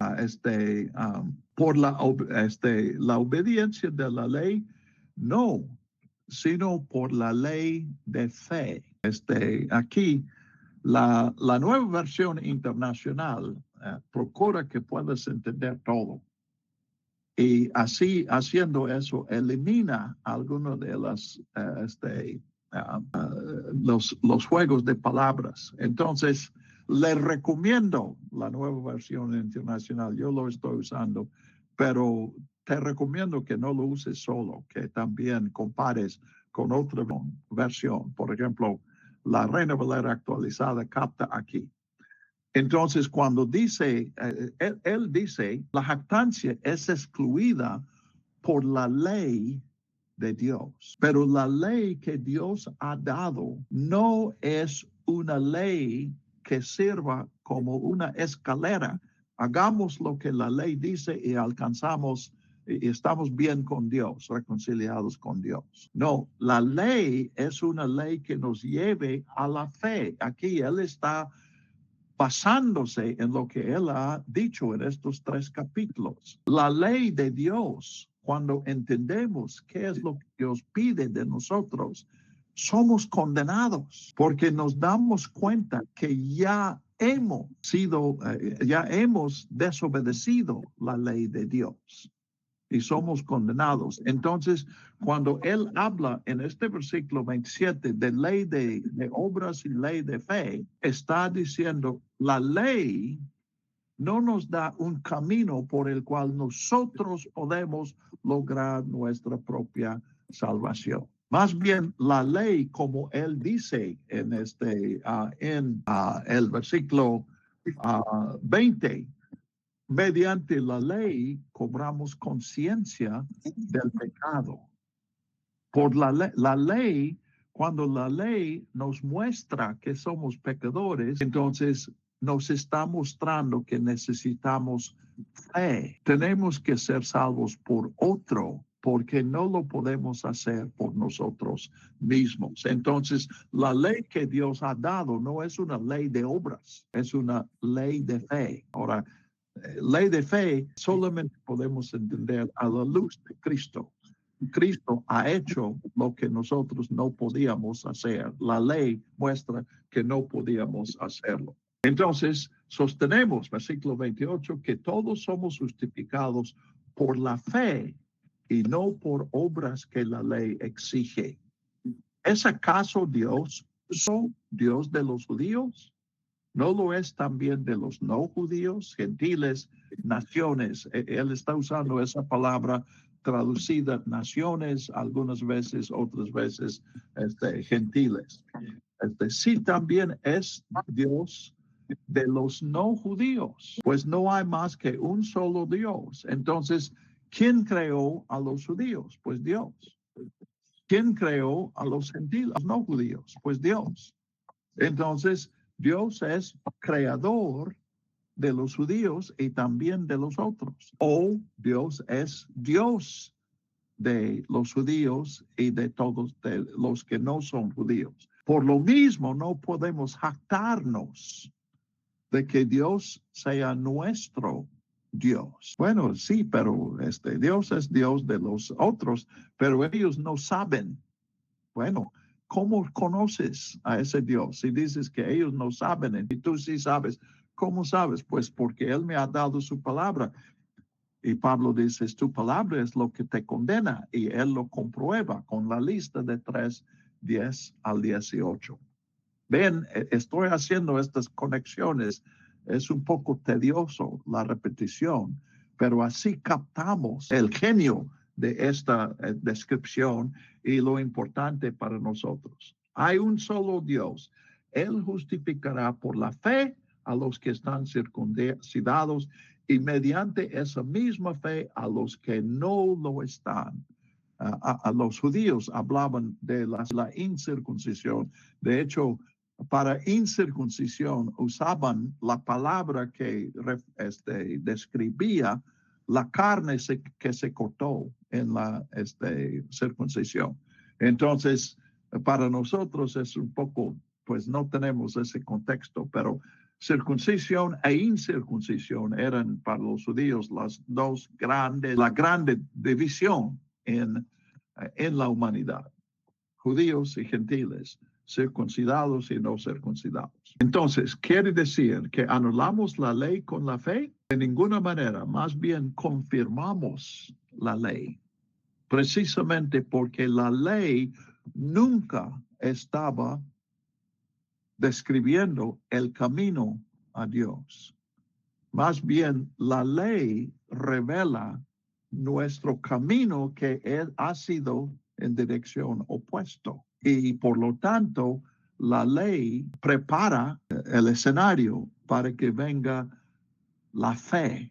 Por la obediencia de la ley, no, sino por la ley de fe. Aquí, la nueva versión internacional procura que puedas entender todo. Y así, haciendo eso, elimina algunos de los juegos de palabras. Entonces, le recomiendo la nueva versión internacional. Yo lo estoy usando, pero te recomiendo que no lo uses solo, que también compares con otra versión. Por ejemplo, la Reina Valera actualizada capta aquí. Entonces, cuando dice, él dice, la jactancia es excluida por la ley de Dios. Pero la ley que Dios ha dado no es una ley que sirva como una escalera. Hagamos lo que la ley dice y alcanzamos y estamos bien con Dios, reconciliados con Dios. No, la ley es una ley que nos lleve a la fe. Aquí él está basándose en lo que él ha dicho en estos 3 capítulos. La ley de Dios, cuando entendemos qué es lo que Dios pide de nosotros, somos condenados porque nos damos cuenta que ya hemos desobedecido la ley de Dios y somos condenados. Entonces, cuando él habla en este versículo 27 de ley de obras y ley de fe, está diciendo la ley no nos da un camino por el cual nosotros podemos lograr nuestra propia salvación. Más bien la ley, como él dice en el versículo 20, mediante la ley cobramos conciencia del pecado. Por la ley, cuando la ley nos muestra que somos pecadores, entonces nos está mostrando que necesitamos fe. Tenemos que ser salvos por otro, porque no lo podemos hacer por nosotros mismos. Entonces, la ley que Dios ha dado no es una ley de obras, es una ley de fe. Ahora, ley de fe solamente podemos entender a la luz de Cristo. Cristo ha hecho lo que nosotros no podíamos hacer. La ley muestra que no podíamos hacerlo. Entonces, sostenemos, versículo 28, que todos somos justificados por la fe y no por obras que la ley exige. ¿Es acaso Dios de los judíos? ¿No lo es también de los no judíos, gentiles, naciones? Él está usando esa palabra traducida naciones, algunas veces, otras veces gentiles. Sí también es Dios de los no judíos, pues no hay más que un solo Dios. Entonces, ¿quién creó a los judíos? Pues Dios. ¿Quién creó a los gentiles, a los no judíos? Pues Dios. Entonces, Dios es creador de los judíos y también de los otros. O Dios es Dios de los judíos y de todos de los que no son judíos. Por lo mismo, no podemos jactarnos de que Dios sea nuestro Dios. Bueno, sí, pero Dios es Dios de los otros, pero ellos no saben. Bueno, ¿cómo conoces a ese Dios? Si dices que ellos no saben y tú sí sabes, ¿cómo sabes? Pues porque Él me ha dado su palabra. Y Pablo dice, tu palabra es lo que te condena. Y Él lo comprueba con la lista de 3, 10 al 18. Ven, estoy haciendo estas conexiones. Es un poco tedioso la repetición, pero así captamos el genio de esta descripción y lo importante para nosotros. Hay un solo Dios. Él justificará por la fe a los que están circuncidados y mediante esa misma fe a los que no lo están. A los judíos hablaban de la incircuncisión. De hecho, para incircuncisión usaban la palabra que describía la carne que se cortó en la circuncisión. Entonces, para nosotros es un poco, pues no tenemos ese contexto, pero circuncisión e incircuncisión eran para los judíos la grande división en la humanidad. Judíos y gentiles, circuncidados y no circuncidados. Entonces, ¿quiere decir que anulamos la ley con la fe? De ninguna manera, más bien confirmamos la ley, precisamente porque la ley nunca estaba describiendo el camino a Dios. Más bien, la ley revela nuestro camino que ha sido en dirección opuesta. Y por lo tanto, la ley prepara el escenario para que venga la fe,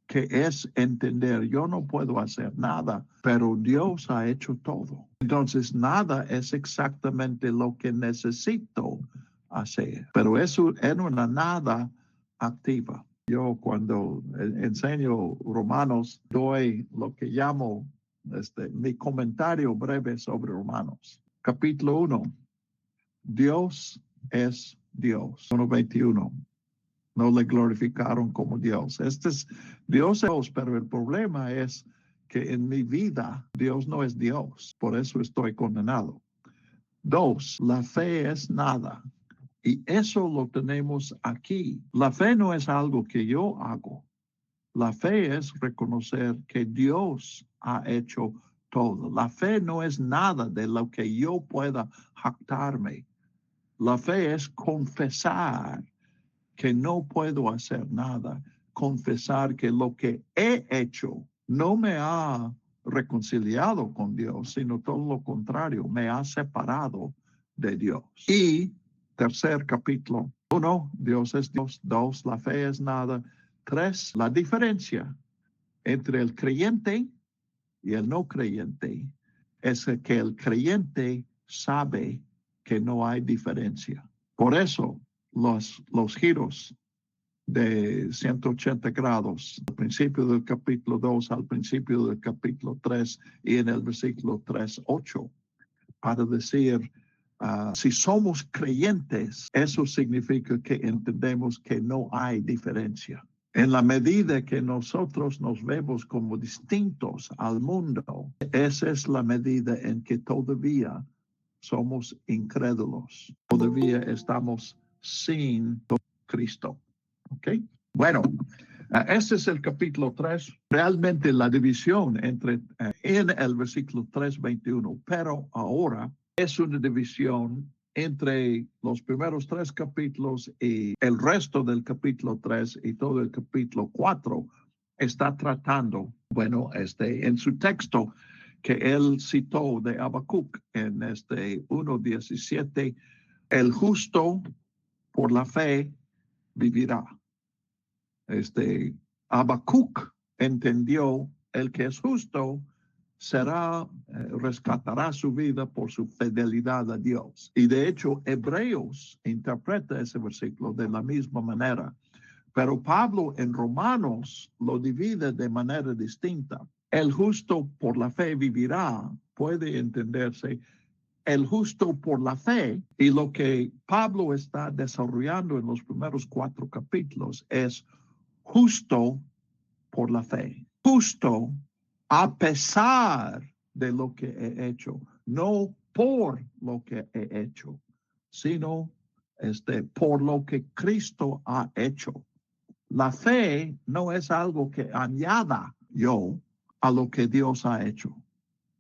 que es entender, yo no puedo hacer nada, pero Dios ha hecho todo. Entonces, nada es exactamente lo que necesito hacer, pero eso es una nada activa. Yo cuando enseño Romanos doy lo que llamo mi comentario breve sobre Romanos. Capítulo 1. Dios es Dios. 1:21. No le glorificaron como Dios. Dios es Dios, pero el problema es que en mi vida Dios no es Dios, por eso estoy condenado. 2, la fe es nada. Y eso lo tenemos aquí. La fe no es algo que yo hago. La fe es reconocer que Dios ha hecho todo. La fe no es nada de lo que yo pueda jactarme. La fe es confesar que no puedo hacer nada. Confesar que lo que he hecho no me ha reconciliado con Dios, sino todo lo contrario, me ha separado de Dios. Y tercer capítulo, 1, Dios es Dios. 2, la fe es nada. 3, la diferencia entre el creyente y el no creyente es que el creyente sabe que no hay diferencia. Por eso los giros de 180 grados, al principio del capítulo 2, al principio del capítulo 3 y en el versículo 3:8, para decir, si somos creyentes, eso significa que entendemos que no hay diferencia. En la medida que nosotros nos vemos como distintos al mundo, esa es la medida en que todavía somos incrédulos. Todavía estamos sin Cristo. ¿Ok? Bueno, este es el capítulo 3. Realmente la división entre en el versículo 3:21, pero ahora es una división entre los primeros 3 capítulos y el resto del capítulo 3 y todo el capítulo 4 está tratando, bueno, en su texto que él citó de Habacuc en 1:17, el justo por la fe vivirá. Habacuc entendió el que es justo será, rescatará su vida por su fidelidad a Dios. Y de hecho, Hebreos interpreta ese versículo de la misma manera. Pero Pablo en Romanos lo divide de manera distinta. El justo por la fe vivirá, puede entenderse el justo por la fe, y lo que Pablo está desarrollando en los primeros 4 capítulos es justo por la fe, justo a pesar de lo que he hecho, no por lo que he hecho, sino por lo que Cristo ha hecho. La fe no es algo que añada yo a lo que Dios ha hecho.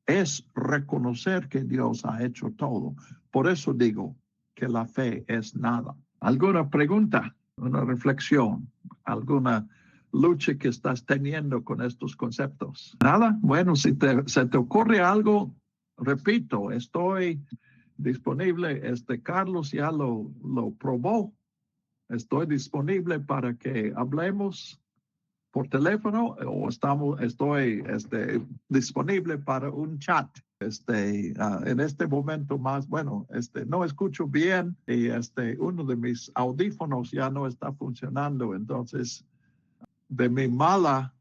Es reconocer que Dios ha hecho todo. Por eso digo que la fe es nada. ¿Alguna pregunta? ¿Una reflexión? ¿Alguna lucha que estás teniendo con estos conceptos? ¿Nada? Bueno, si se te ocurre algo, repito, estoy disponible. Carlos ya lo probó. Estoy disponible para que hablemos por teléfono o estoy disponible para un chat. En este momento más, bueno, no escucho bien y uno de mis audífonos ya no está funcionando, entonces de mi mala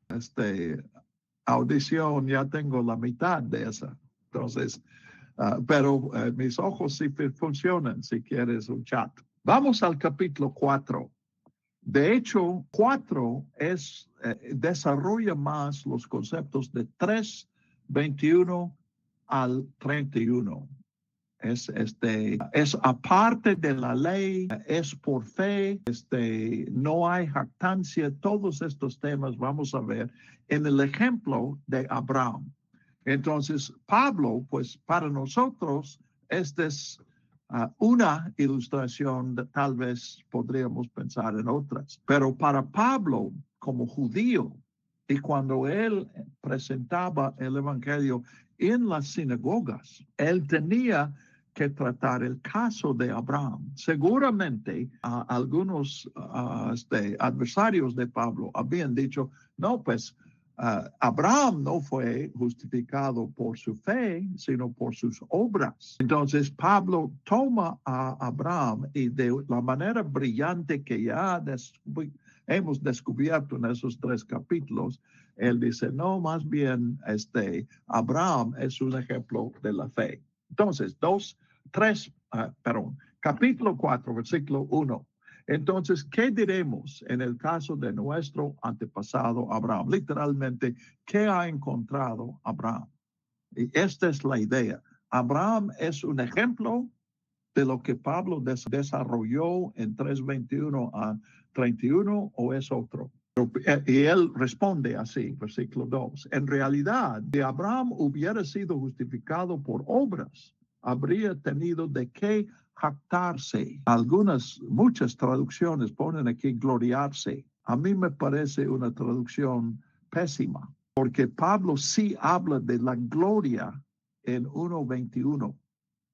audición ya tengo la mitad de esa. Entonces, pero mis ojos sí funcionan si quieres un chat. Vamos al capítulo 4. De hecho, 4 desarrolla más los conceptos de 3:21 al 31. Es aparte de la ley, es por fe, no hay jactancia. Todos estos temas vamos a ver en el ejemplo de Abraham. Entonces, Pablo, pues para nosotros, este es una ilustración, tal vez podríamos pensar en otras, pero para Pablo como judío, y cuando él presentaba el evangelio en las sinagogas, él tenía que tratar el caso de Abraham. Seguramente algunos adversarios de Pablo habían dicho, no, pues Abraham no fue justificado por su fe, sino por sus obras. Entonces Pablo toma a Abraham y de la manera brillante que ya hemos descubierto en esos 3 capítulos, él dice, no, más bien Abraham es un ejemplo de la fe. Entonces, capítulo 4, versículo 1. Entonces, ¿qué diremos en el caso de nuestro antepasado Abraham? Literalmente, ¿qué ha encontrado Abraham? Y esta es la idea. Abraham es un ejemplo de lo que Pablo desarrolló en 3:21 a 31, o es otro. Y él responde así, versículo 2. En realidad, si Abraham hubiera sido justificado por obras, habría tenido de qué jactarse. Muchas traducciones ponen aquí gloriarse. A mí me parece una traducción pésima, porque Pablo sí habla de la gloria en 1:21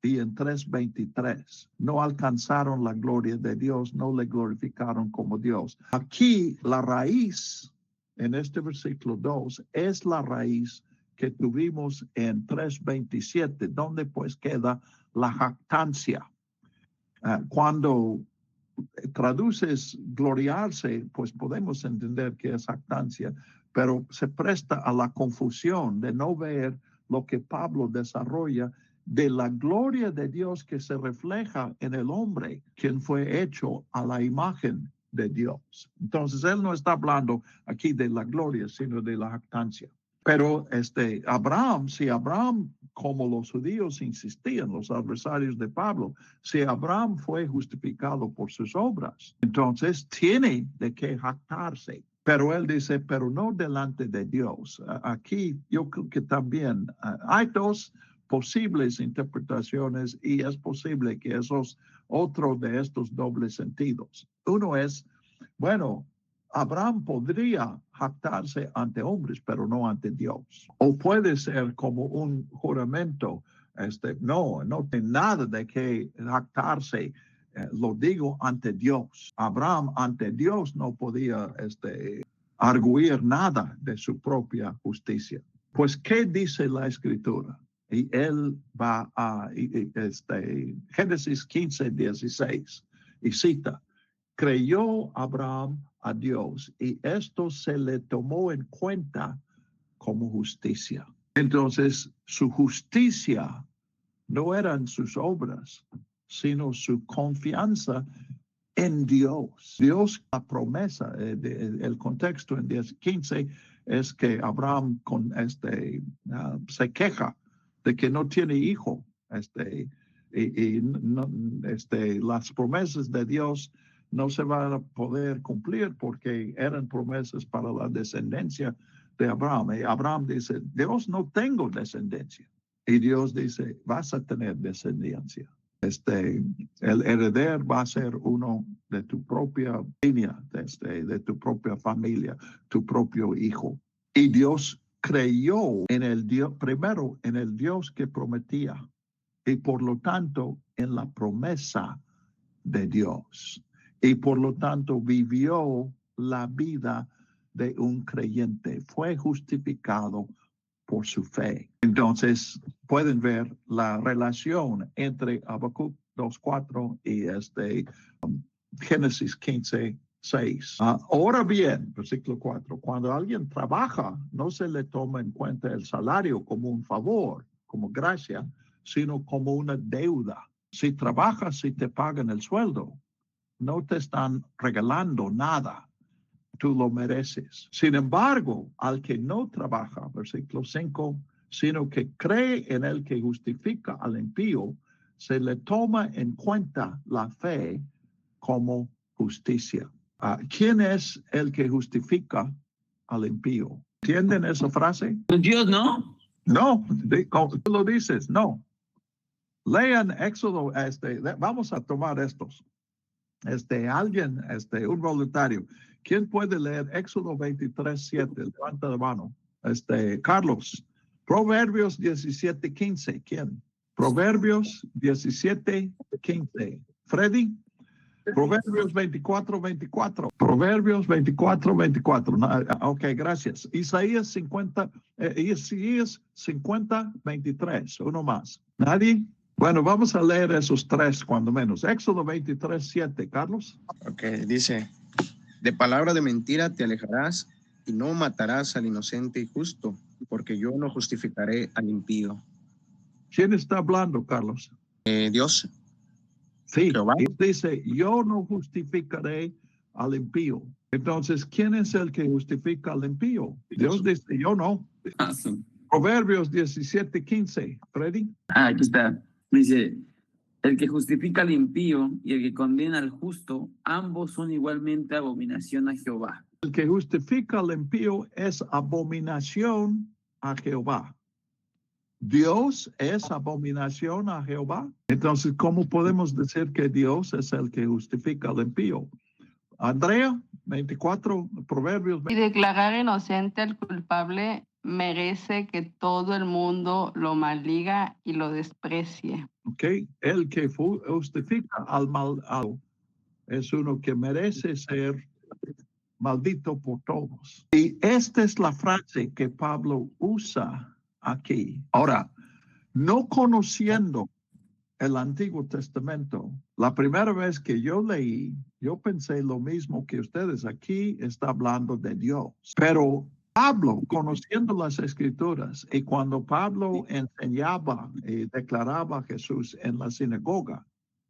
y en 3:23. No alcanzaron la gloria de Dios, no le glorificaron como Dios. Aquí la raíz, en este versículo 2, es la raíz que tuvimos en 3:27, donde pues queda la jactancia. Cuando traduces gloriarse, pues podemos entender que es jactancia, pero se presta a la confusión de no ver lo que Pablo desarrolla de la gloria de Dios que se refleja en el hombre, quien fue hecho a la imagen de Dios. Entonces, él no está hablando aquí de la gloria, sino de la jactancia. Pero si Abraham, como los judíos insistían, los adversarios de Pablo, si Abraham fue justificado por sus obras, entonces tiene de qué jactarse. Pero él dice, pero no delante de Dios. Aquí yo creo que también hay dos posibles interpretaciones y es posible que otro de estos dobles sentidos. Uno es, bueno, Abraham podría jactarse ante hombres, pero no ante Dios. O puede ser como un juramento, no tiene nada de que jactarse, lo digo ante Dios. Abraham ante Dios no podía arguir nada de su propia justicia. Pues, ¿qué dice la Escritura? Y él va a Génesis 15:16 y cita, creyó Abraham a Dios y esto se le tomó en cuenta como justicia. Entonces, su justicia no eran sus obras, sino su confianza en Dios. Dios, la promesa, el contexto en 10:15 es que Abraham se queja de que no tiene hijo, las promesas de Dios no se van a poder cumplir porque eran promesas para la descendencia de Abraham. Y Abraham dice, Dios, no tengo descendencia. Y Dios dice, vas a tener descendencia. El heredero va a ser uno de tu propia línea, de tu propia familia, tu propio hijo. Y Dios creyó en el Dios, primero en el Dios que prometía, y por lo tanto en la promesa de Dios. Y por lo tanto vivió la vida de un creyente. Fue justificado por su fe. Entonces, pueden ver la relación entre Habacuc 2:4 y Génesis 15:6. Ahora bien, versículo 4, cuando alguien trabaja, no se le toma en cuenta el salario como un favor, como gracia, sino como una deuda. Si trabajas, si te pagan el sueldo, no te están regalando nada. Tú lo mereces. Sin embargo, al que no trabaja, versículo 5, sino que cree en el que justifica al impío, se le toma en cuenta la fe como justicia. ¿Quién es el que justifica al impío? ¿Entienden esa frase? Dios, ¿no? No, como tú lo dices, no. Lean Éxodo, vamos a tomar estos. Un voluntario. ¿Quién puede leer Éxodo 23:7? Levanta la mano. Carlos. Proverbios 17:15. ¿Quién? Proverbios 17:15. Freddy. Proverbios 24:24. Proverbios 24:24. Ok, gracias. Isaías 50:23. Uno más. ¿Nadie? Bueno, vamos a leer esos tres cuando menos. Éxodo 23:7, Carlos. Ok, dice, de palabra de mentira te alejarás y no matarás al inocente y justo, porque yo no justificaré al impío. ¿Quién está hablando, Carlos? Dios. Sí, Jehová. y dice, yo no justificaré al impío. Entonces, ¿quién es el que justifica al impío? Dios dice, yo no. Ah, sí. Proverbios 17:15. Freddy. Aquí está. Dice, el que justifica al impío y el que condena al justo, ambos son igualmente abominación a Jehová. El que justifica al impío es abominación a Jehová. Dios es abominación a Jehová. Entonces, ¿cómo podemos decir que Dios es el que justifica al impío? Andrea, 24, Proverbios. Y declarar inocente al culpable merece que todo el mundo lo maldiga y lo desprecie. Ok, el que justifica al malvado es uno que merece ser maldito por todos. Y esta es la frase que Pablo usa aquí. Ahora, no conociendo el Antiguo Testamento, la primera vez que yo leí, yo pensé lo mismo que ustedes. Aquí está hablando de Dios. Pero Pablo, conociendo las Escrituras, y cuando Pablo enseñaba y declaraba a Jesús en la sinagoga,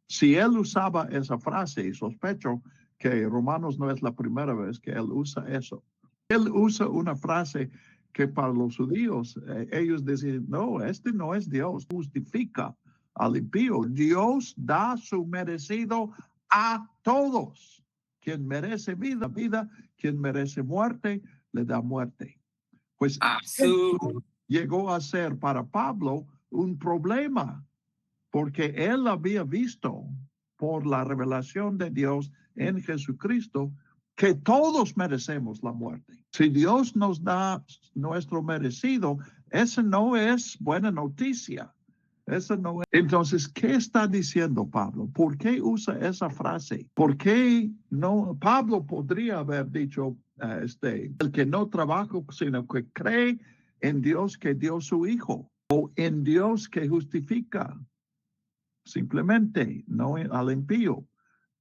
si él usaba esa frase, y sospecho que Romanos no es la primera vez que él usa eso, él usa una frase que para los judíos, ellos decían, no, este no es Dios, justifica al impío. Dios da su merecido a todos. Quien merece vida, vida. Quien merece muerte, le da muerte. Pues esto llegó a ser para Pablo un problema, porque él había visto por la revelación de Dios en Jesucristo que todos merecemos la muerte. Si Dios nos da nuestro merecido, esa no es buena noticia. Eso no es. Entonces, ¿qué está diciendo Pablo? ¿Por qué usa esa frase? ¿Por qué no? Pablo podría haber dicho, el que no trabaja, sino que cree en Dios que dio su Hijo, o en Dios que justifica, simplemente, no al impío.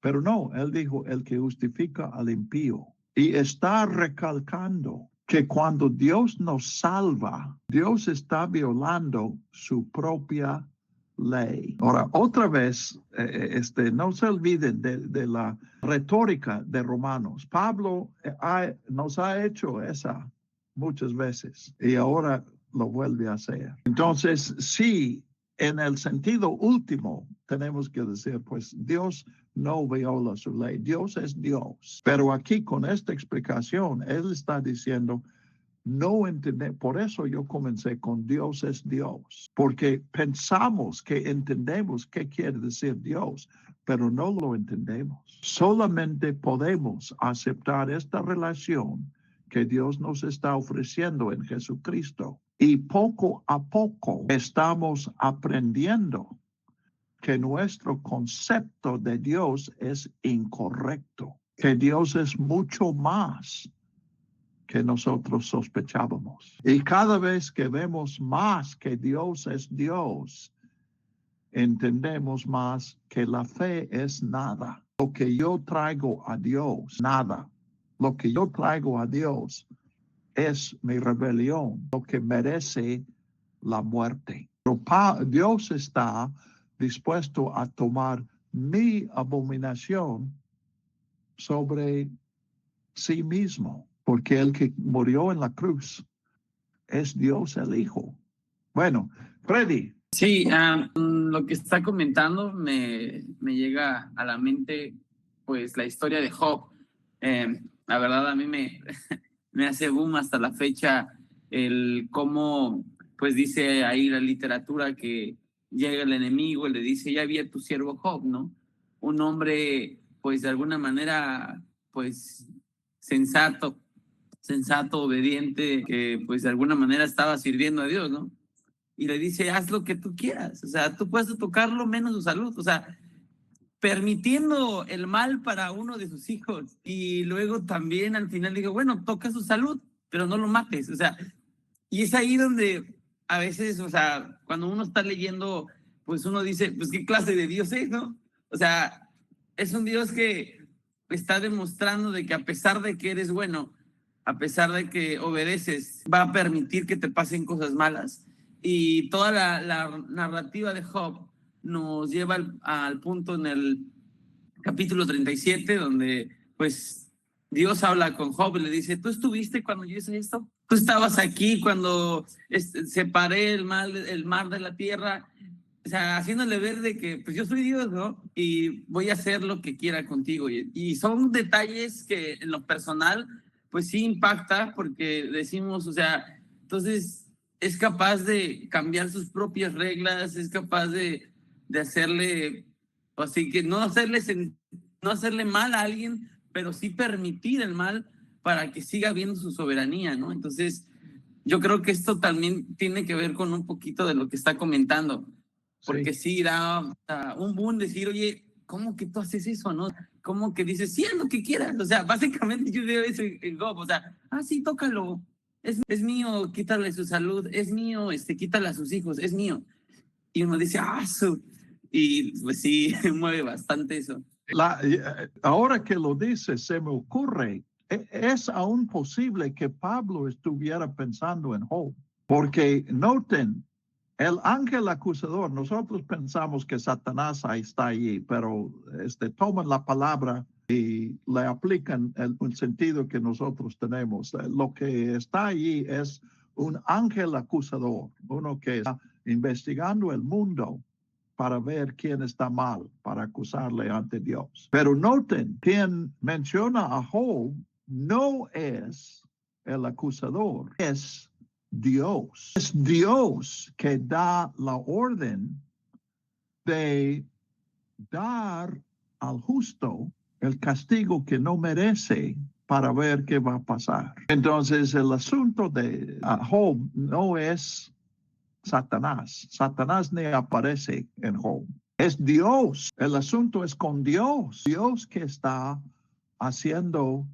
Pero no, él dijo, el que justifica al impío. Y está recalcando que cuando Dios nos salva, Dios está violando su propia ley. Ahora, otra vez, no se olviden de la retórica de Romanos. Pablo nos ha hecho esa muchas veces y ahora lo vuelve a hacer. Entonces, sí, en el sentido último, tenemos que decir, pues Dios no viola su ley. Dios es Dios. Pero aquí con esta explicación, él está diciendo, no entender. Por eso yo comencé con Dios es Dios. Porque pensamos que entendemos qué quiere decir Dios, pero no lo entendemos. Solamente podemos aceptar esta relación que Dios nos está ofreciendo en Jesucristo. Y poco a poco estamos aprendiendo que nuestro concepto de Dios es incorrecto, que Dios es mucho más que nosotros sospechábamos. Y cada vez que vemos más que Dios es Dios, entendemos más que la fe es nada. Lo que yo traigo a Dios, nada. Lo que yo traigo a Dios es mi rebelión, lo que merece la muerte. Pero Dios está dispuesto a tomar mi abominación sobre sí mismo, porque el que murió en la cruz es Dios el Hijo. Bueno, Freddy. Sí, lo que está comentando me llega a la mente, pues, la historia de Job. La verdad, a mí me hace boom hasta la fecha el cómo, pues, dice ahí la literatura que llega el enemigo y le dice, ya vi a tu siervo Job, ¿no? Un hombre, pues, de alguna manera, pues, sensato, obediente, que, pues, de alguna manera estaba sirviendo a Dios, ¿no? Y le dice, haz lo que tú quieras, o sea, tú puedes tocarlo menos su salud, o sea, permitiendo el mal para uno de sus hijos. Y luego también al final digo, bueno, toca su salud, pero no lo mates, o sea, y es ahí donde a veces, o sea, cuando uno está leyendo, pues uno dice, pues qué clase de Dios es, ¿no? O sea, es un Dios que está demostrando de que a pesar de que eres bueno, a pesar de que obedeces, va a permitir que te pasen cosas malas. Y toda la narrativa de Job nos lleva al punto en el capítulo 37, donde pues Dios habla con Job y le dice, ¿tú estuviste cuando yo hice esto? ¿Tú estabas aquí cuando separé el mar de la tierra? O sea, haciéndole ver de que pues yo soy Dios, ¿no? Y voy a hacer lo que quiera contigo. Y son detalles que en lo personal pues sí impacta, porque decimos, o sea, entonces es capaz de cambiar sus propias reglas, es capaz de hacerle, así que no hacerle mal a alguien, pero sí permitir el mal para que siga viendo su soberanía, ¿no? Entonces, yo creo que esto también tiene que ver con un poquito de lo que está comentando, porque sí da un boom decir, oye, ¿cómo que tú haces eso, no? ¿Cómo que dices, sí, haz lo que quieras? O sea, básicamente yo veo eso en Job, o sea, sí, tócalo, es mío, quítale su salud, es mío, quítale a sus hijos, es mío. Y uno dice, y pues sí, mueve bastante eso. Ahora que lo dice, se me ocurre, es aún posible que Pablo estuviera pensando en Job, porque noten, el ángel acusador, nosotros pensamos que Satanás está allí, pero toman la palabra y le aplican el sentido que nosotros tenemos. Lo que está allí es un ángel acusador, uno que está investigando el mundo para ver quién está mal, para acusarle ante Dios. Pero noten, quien menciona a Job no es el acusador, es Dios. Es Dios que da la orden de dar al justo el castigo que no merece para ver qué va a pasar. Entonces, el asunto de Job no es Satanás. Satanás ni aparece en Job. Es Dios. El asunto es con Dios. Dios que está haciendo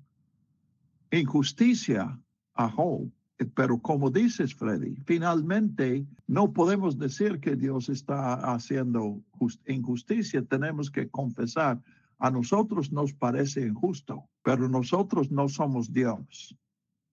injusticia a Job. Pero como dices, Freddy, finalmente no podemos decir que Dios está haciendo injusticia. Tenemos que confesar, a nosotros nos parece injusto, pero nosotros no somos Dios.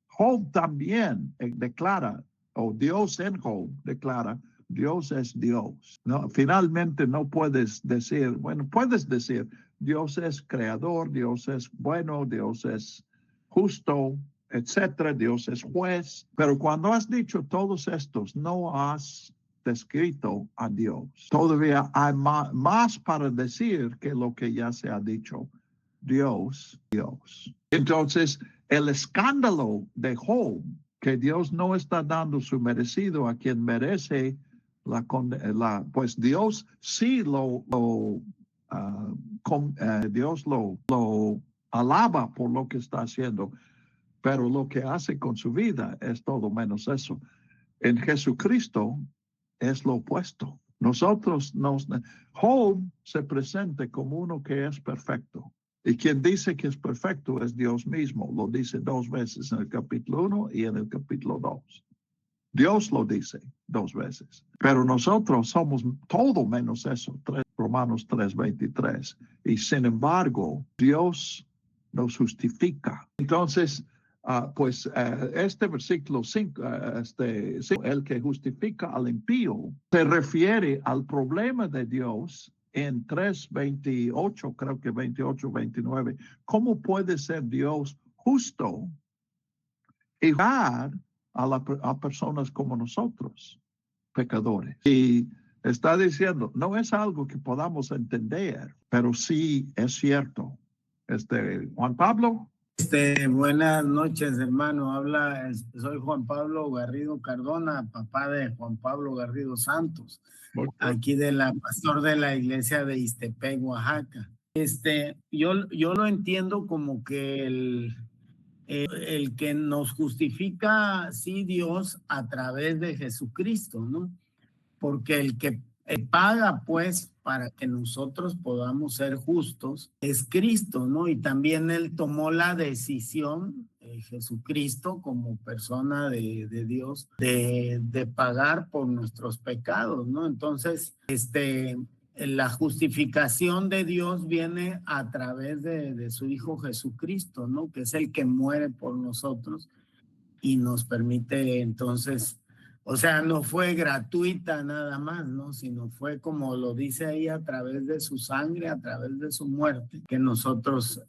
Job también declara, o Dios en Job declara, Dios es Dios. No, finalmente no puedes decir, bueno, puedes decir, Dios es creador, Dios es bueno, Dios es justo, etcétera, Dios es juez. Pero cuando has dicho todos estos, no has descrito a Dios. Todavía hay más para decir que lo que ya se ha dicho. Dios. Entonces, el escándalo de Job, que Dios no está dando su merecido a quien merece pues Dios sí Dios lo alaba por lo que está haciendo, pero lo que hace con su vida es todo menos eso. En Jesucristo es lo opuesto. Job se presenta como uno que es perfecto. Y quien dice que es perfecto es Dios mismo. Lo dice 2 veces en el capítulo 1 y en el capítulo 2. Dios lo dice 2 veces. Pero nosotros somos todo menos eso. Romanos 3:23. Y sin embargo, Dios nos justifica. Entonces, este versículo 5, el que justifica al impío, se refiere al problema de Dios en 3:28, creo que 28-29. ¿Cómo puede ser Dios justo y juzgar a personas como nosotros, pecadores? Y está diciendo, no es algo que podamos entender, pero sí es cierto. Juan Pablo. Buenas noches, hermano. Soy Juan Pablo Garrido Cardona, papá de Juan Pablo Garrido Santos, aquí pastor de la iglesia de Ixtepec, Oaxaca. Yo lo entiendo como que el que nos justifica, sí, Dios, a través de Jesucristo, ¿no? Porque el que paga, pues, para que nosotros podamos ser justos, es Cristo, ¿no? Y también Él tomó la decisión, Jesucristo, como persona de Dios, de pagar por nuestros pecados, ¿no? Entonces, la justificación de Dios viene a través de su Hijo Jesucristo, ¿no? Que es el que muere por nosotros y nos permite entonces O sea, no fue gratuita nada más, ¿no? Sino fue como lo dice ahí, a través de su sangre, a través de su muerte, que nosotros,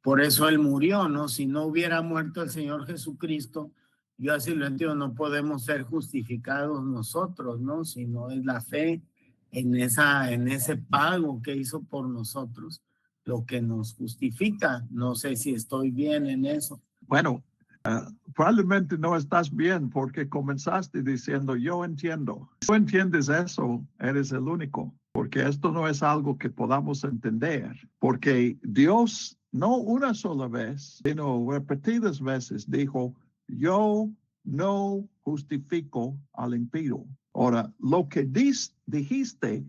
por eso Él murió, ¿no? Si no hubiera muerto el Señor Jesucristo, yo así lo entiendo, no podemos ser justificados nosotros, ¿no? Sino es la fe en ese pago que hizo por nosotros lo que nos justifica. No sé si estoy bien en eso. Bueno, probablemente no estás bien porque comenzaste diciendo yo entiendo. Si tú entiendes eso, eres el único, porque esto no es algo que podamos entender, porque Dios no una sola vez, sino repetidas veces dijo, yo no justifico al impío. Ahora, lo que dijiste,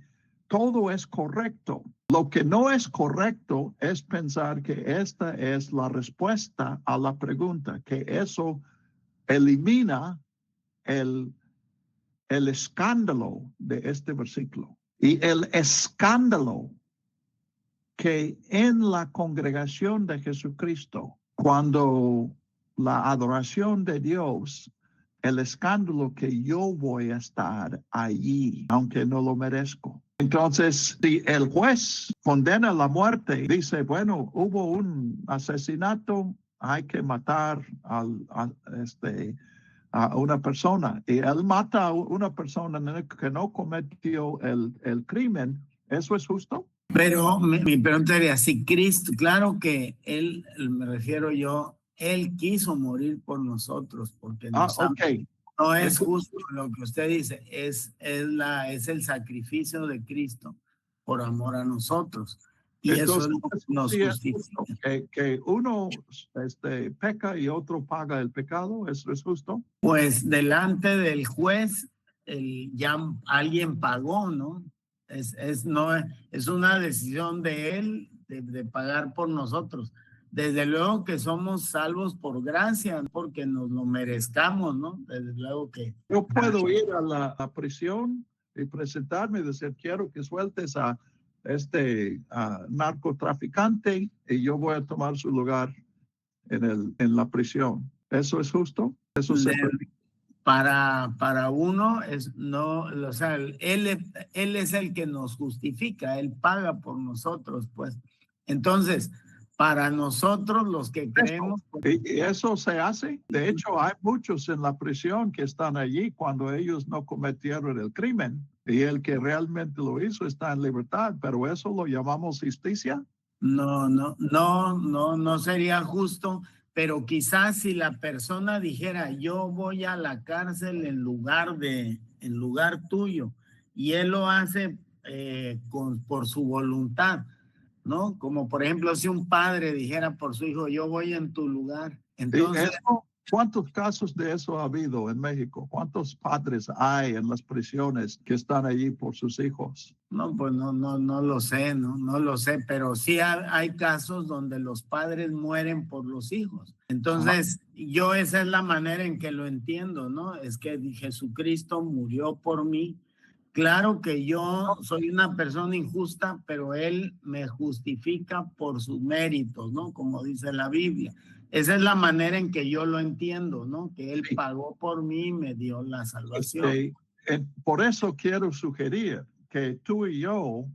todo es correcto. Lo que no es correcto es pensar que esta es la respuesta a la pregunta, que eso elimina el escándalo de este versículo. Y el escándalo que en la congregación de Jesucristo, cuando la adoración de Dios, el escándalo que yo voy a estar allí, aunque no lo merezco. Entonces, si el juez condena la muerte, dice, bueno, hubo un asesinato, hay que matar a una persona, y él mata a una persona que no cometió el crimen, ¿eso es justo? Pero mi pregunta sería, si Cristo, claro que Él, me refiero yo, Él quiso morir por nosotros, porque nos ama. Okay. No es justo lo que usted dice, es el sacrificio de Cristo por amor a nosotros. Y entonces, eso nos justifica. Que uno peca y otro paga el pecado, ¿eso es justo? Pues delante del juez, ya alguien pagó, ¿no? Es una decisión de él de pagar por nosotros. Desde luego que somos salvos por gracia, porque nos lo merezcamos, ¿no? Desde luego que... Yo puedo ir a la prisión y presentarme y decir, quiero que sueltes a narcotraficante y yo voy a tomar su lugar en la prisión. ¿Eso es justo? ¿Eso se permite? Para uno, no, o sea, él es el que nos justifica, él paga por nosotros, pues. Entonces, para nosotros los que creemos... ¿Y eso se hace? De hecho, hay muchos en la prisión que están allí cuando ellos no cometieron el crimen y el que realmente lo hizo está en libertad, pero ¿eso lo llamamos justicia? No sería justo, pero quizás si la persona dijera, yo voy a la cárcel en lugar tuyo, y él lo hace por su voluntad, ¿no? Como por ejemplo, si un padre dijera por su hijo, yo voy en tu lugar. Entonces, ¿cuántos casos de eso ha habido en México? ¿Cuántos padres hay en las prisiones que están allí por sus hijos? No, pues no lo sé, no lo sé, pero sí hay casos donde los padres mueren por los hijos. Entonces, yo esa es la manera en que lo entiendo, ¿no? Es que Jesucristo murió por mí. Claro que yo soy una persona injusta, pero Él me justifica por sus méritos, ¿no? Como dice la Biblia. Esa es la manera en que yo lo entiendo, ¿no? Que Él pagó por mí y me dio la salvación. Por eso quiero sugerir que tú y yo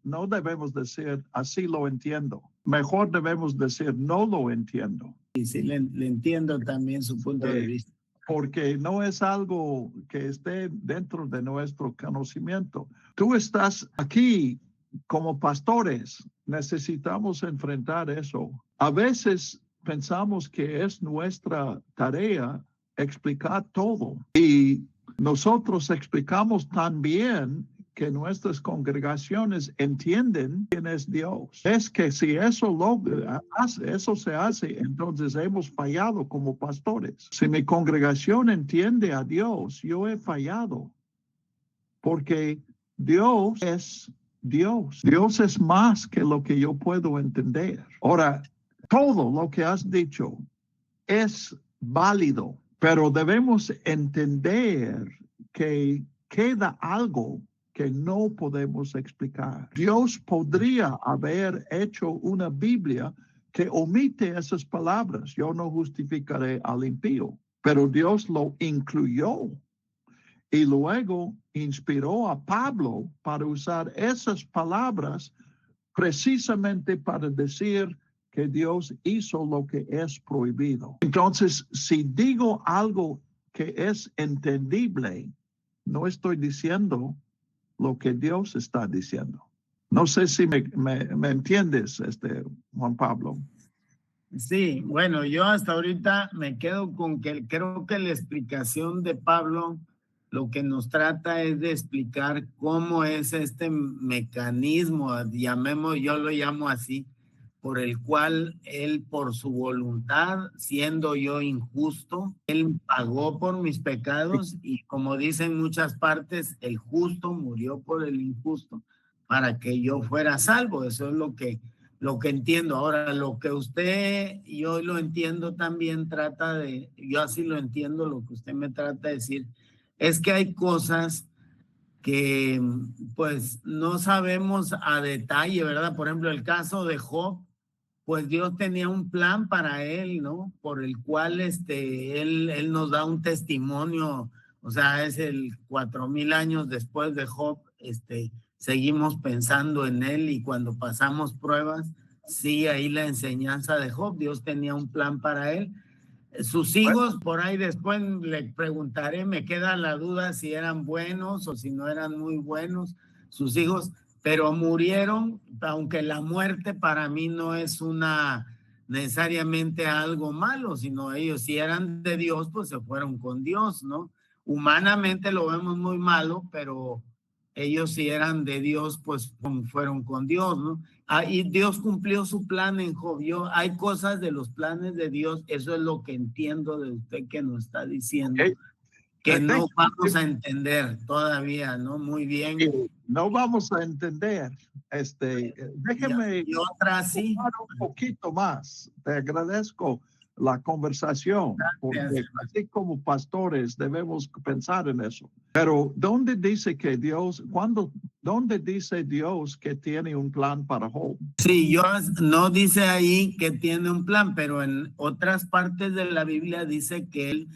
no debemos decir así lo entiendo. Mejor debemos decir no lo entiendo. Y sí, le entiendo también su punto de vista. Porque no es algo que esté dentro de nuestro conocimiento. Tú estás aquí como pastores, necesitamos enfrentar eso. A veces pensamos que es nuestra tarea explicar todo y nosotros explicamos también que nuestras congregaciones entienden quién es Dios. Es que si eso se hace, entonces hemos fallado como pastores. Si mi congregación entiende a Dios, yo he fallado. Porque Dios es Dios. Dios es más que lo que yo puedo entender. Ahora, todo lo que has dicho es válido, pero debemos entender que queda algo que no podemos explicar. Dios podría haber hecho una Biblia que omite esas palabras. Yo no justificaré al impío. pero Dios lo incluyó y luego inspiró a Pablo para usar esas palabras precisamente para decir que Dios hizo lo que es prohibido. Entonces, si digo algo que es entendible, no estoy diciendo lo que Dios está diciendo. No sé si me entiendes, Juan Pablo. Sí, bueno, yo hasta ahorita me quedo con que creo que la explicación de Pablo lo que nos trata es de explicar cómo es este mecanismo, yo lo llamo así, por el cual él, por su voluntad, siendo yo injusto, él pagó por mis pecados y como dicen muchas partes, el justo murió por el injusto para que yo fuera salvo. Eso es lo que entiendo. Ahora, lo que usted, yo lo entiendo también, yo así lo entiendo, lo que usted me trata de decir, es que hay cosas que pues no sabemos a detalle, ¿verdad? Por ejemplo, el caso de Job, pues Dios tenía un plan para él, ¿no? Por el cual él nos da un testimonio, o sea, es el 4,000 años después de Job, seguimos pensando en él y cuando pasamos pruebas, sí, ahí la enseñanza de Job, Dios tenía un plan para él. Sus hijos, por ahí después le preguntaré, me queda la duda si eran buenos o si no eran muy buenos sus hijos, pero murieron, aunque la muerte para mí no es necesariamente algo malo, sino ellos si eran de Dios, pues se fueron con Dios, ¿no? Humanamente lo vemos muy malo, pero ellos si eran de Dios, pues fueron con Dios, ¿no? Y Dios cumplió su plan en Job. Hay cosas de los planes de Dios, eso es lo que entiendo de usted que nos está diciendo, que no vamos a entender todavía, ¿no? Muy bien. No vamos a entender. Déjeme y otra sí. Un poquito más. Te agradezco la conversación, porque así como pastores debemos pensar en eso. Pero ¿dónde dice que dónde dice Dios que tiene un plan para Job? Sí, no dice ahí que tiene un plan, pero en otras partes de la Biblia dice que él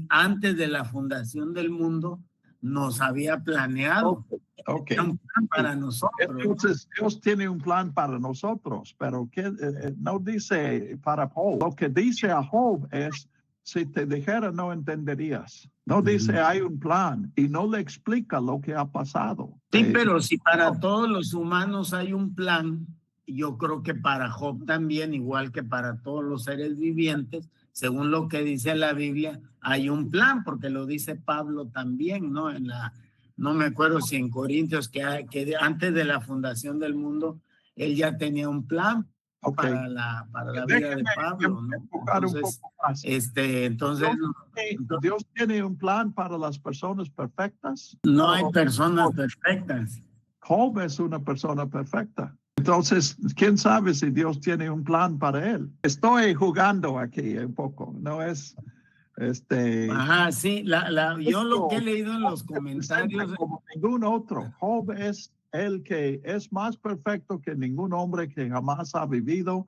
antes de la fundación del mundo nos había planeado. Okay. Un plan para nosotros. Entonces, Dios tiene un plan para nosotros, pero no dice para Job. Lo que dice a Job es, si te dijera no entenderías. No dice hay un plan y no le explica lo que ha pasado. Sí, pero si para todos los humanos hay un plan, yo creo que para Job también, igual que para todos los seres vivientes, según lo que dice la Biblia, hay un plan, porque lo dice Pablo también, ¿no? No me acuerdo si en Corintios, que antes de la fundación del mundo, él ya tenía un plan para la vida de Pablo, ¿no? Entonces, ¿Dios tiene un plan para las personas perfectas? No hay personas perfectas. Job es una persona perfecta. Entonces, ¿quién sabe si Dios tiene un plan para él? Estoy jugando aquí un poco, no es... Ajá, sí, yo lo que he leído en los comentarios... Como ningún otro, Job es el que es más perfecto que ningún hombre que jamás ha vivido.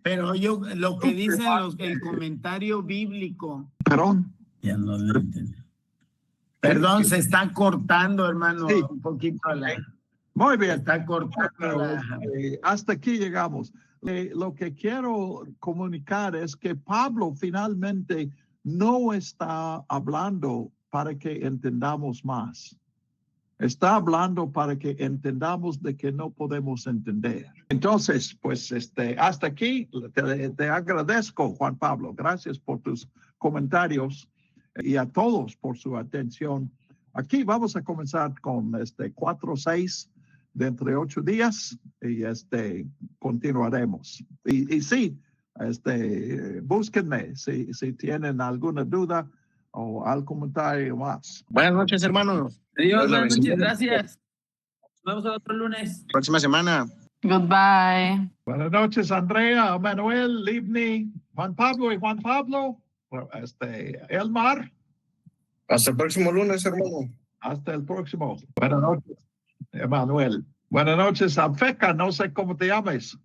Pero lo que dice el comentario bíblico... Perdón. Ya no lo entendí. Perdón, se está cortando, hermano, sí. Un poquito. Muy bien. Se está cortando. Hasta aquí llegamos. Lo que quiero comunicar es que Pablo finalmente no está hablando para que entendamos más. Está hablando para que entendamos de que no podemos entender. Entonces, pues hasta aquí te agradezco, Juan Pablo. Gracias por tus comentarios y a todos por su atención. Aquí vamos a comenzar con 4-6 dentro de 8 días y continuaremos. Y sí, búsquenme si tienen alguna duda o algún comentario más. Buenas noches, hermanos. Adiós, buenas noches, gracias. Nos vemos el otro lunes. Próxima semana. Goodbye. Buenas noches, Andrea, Manuel, Livni, Juan Pablo y Juan Pablo. Elmar. Hasta el próximo lunes, hermano. Hasta el próximo. Buenas noches, Emanuel. Buenas noches, Afeca, no sé cómo te llames.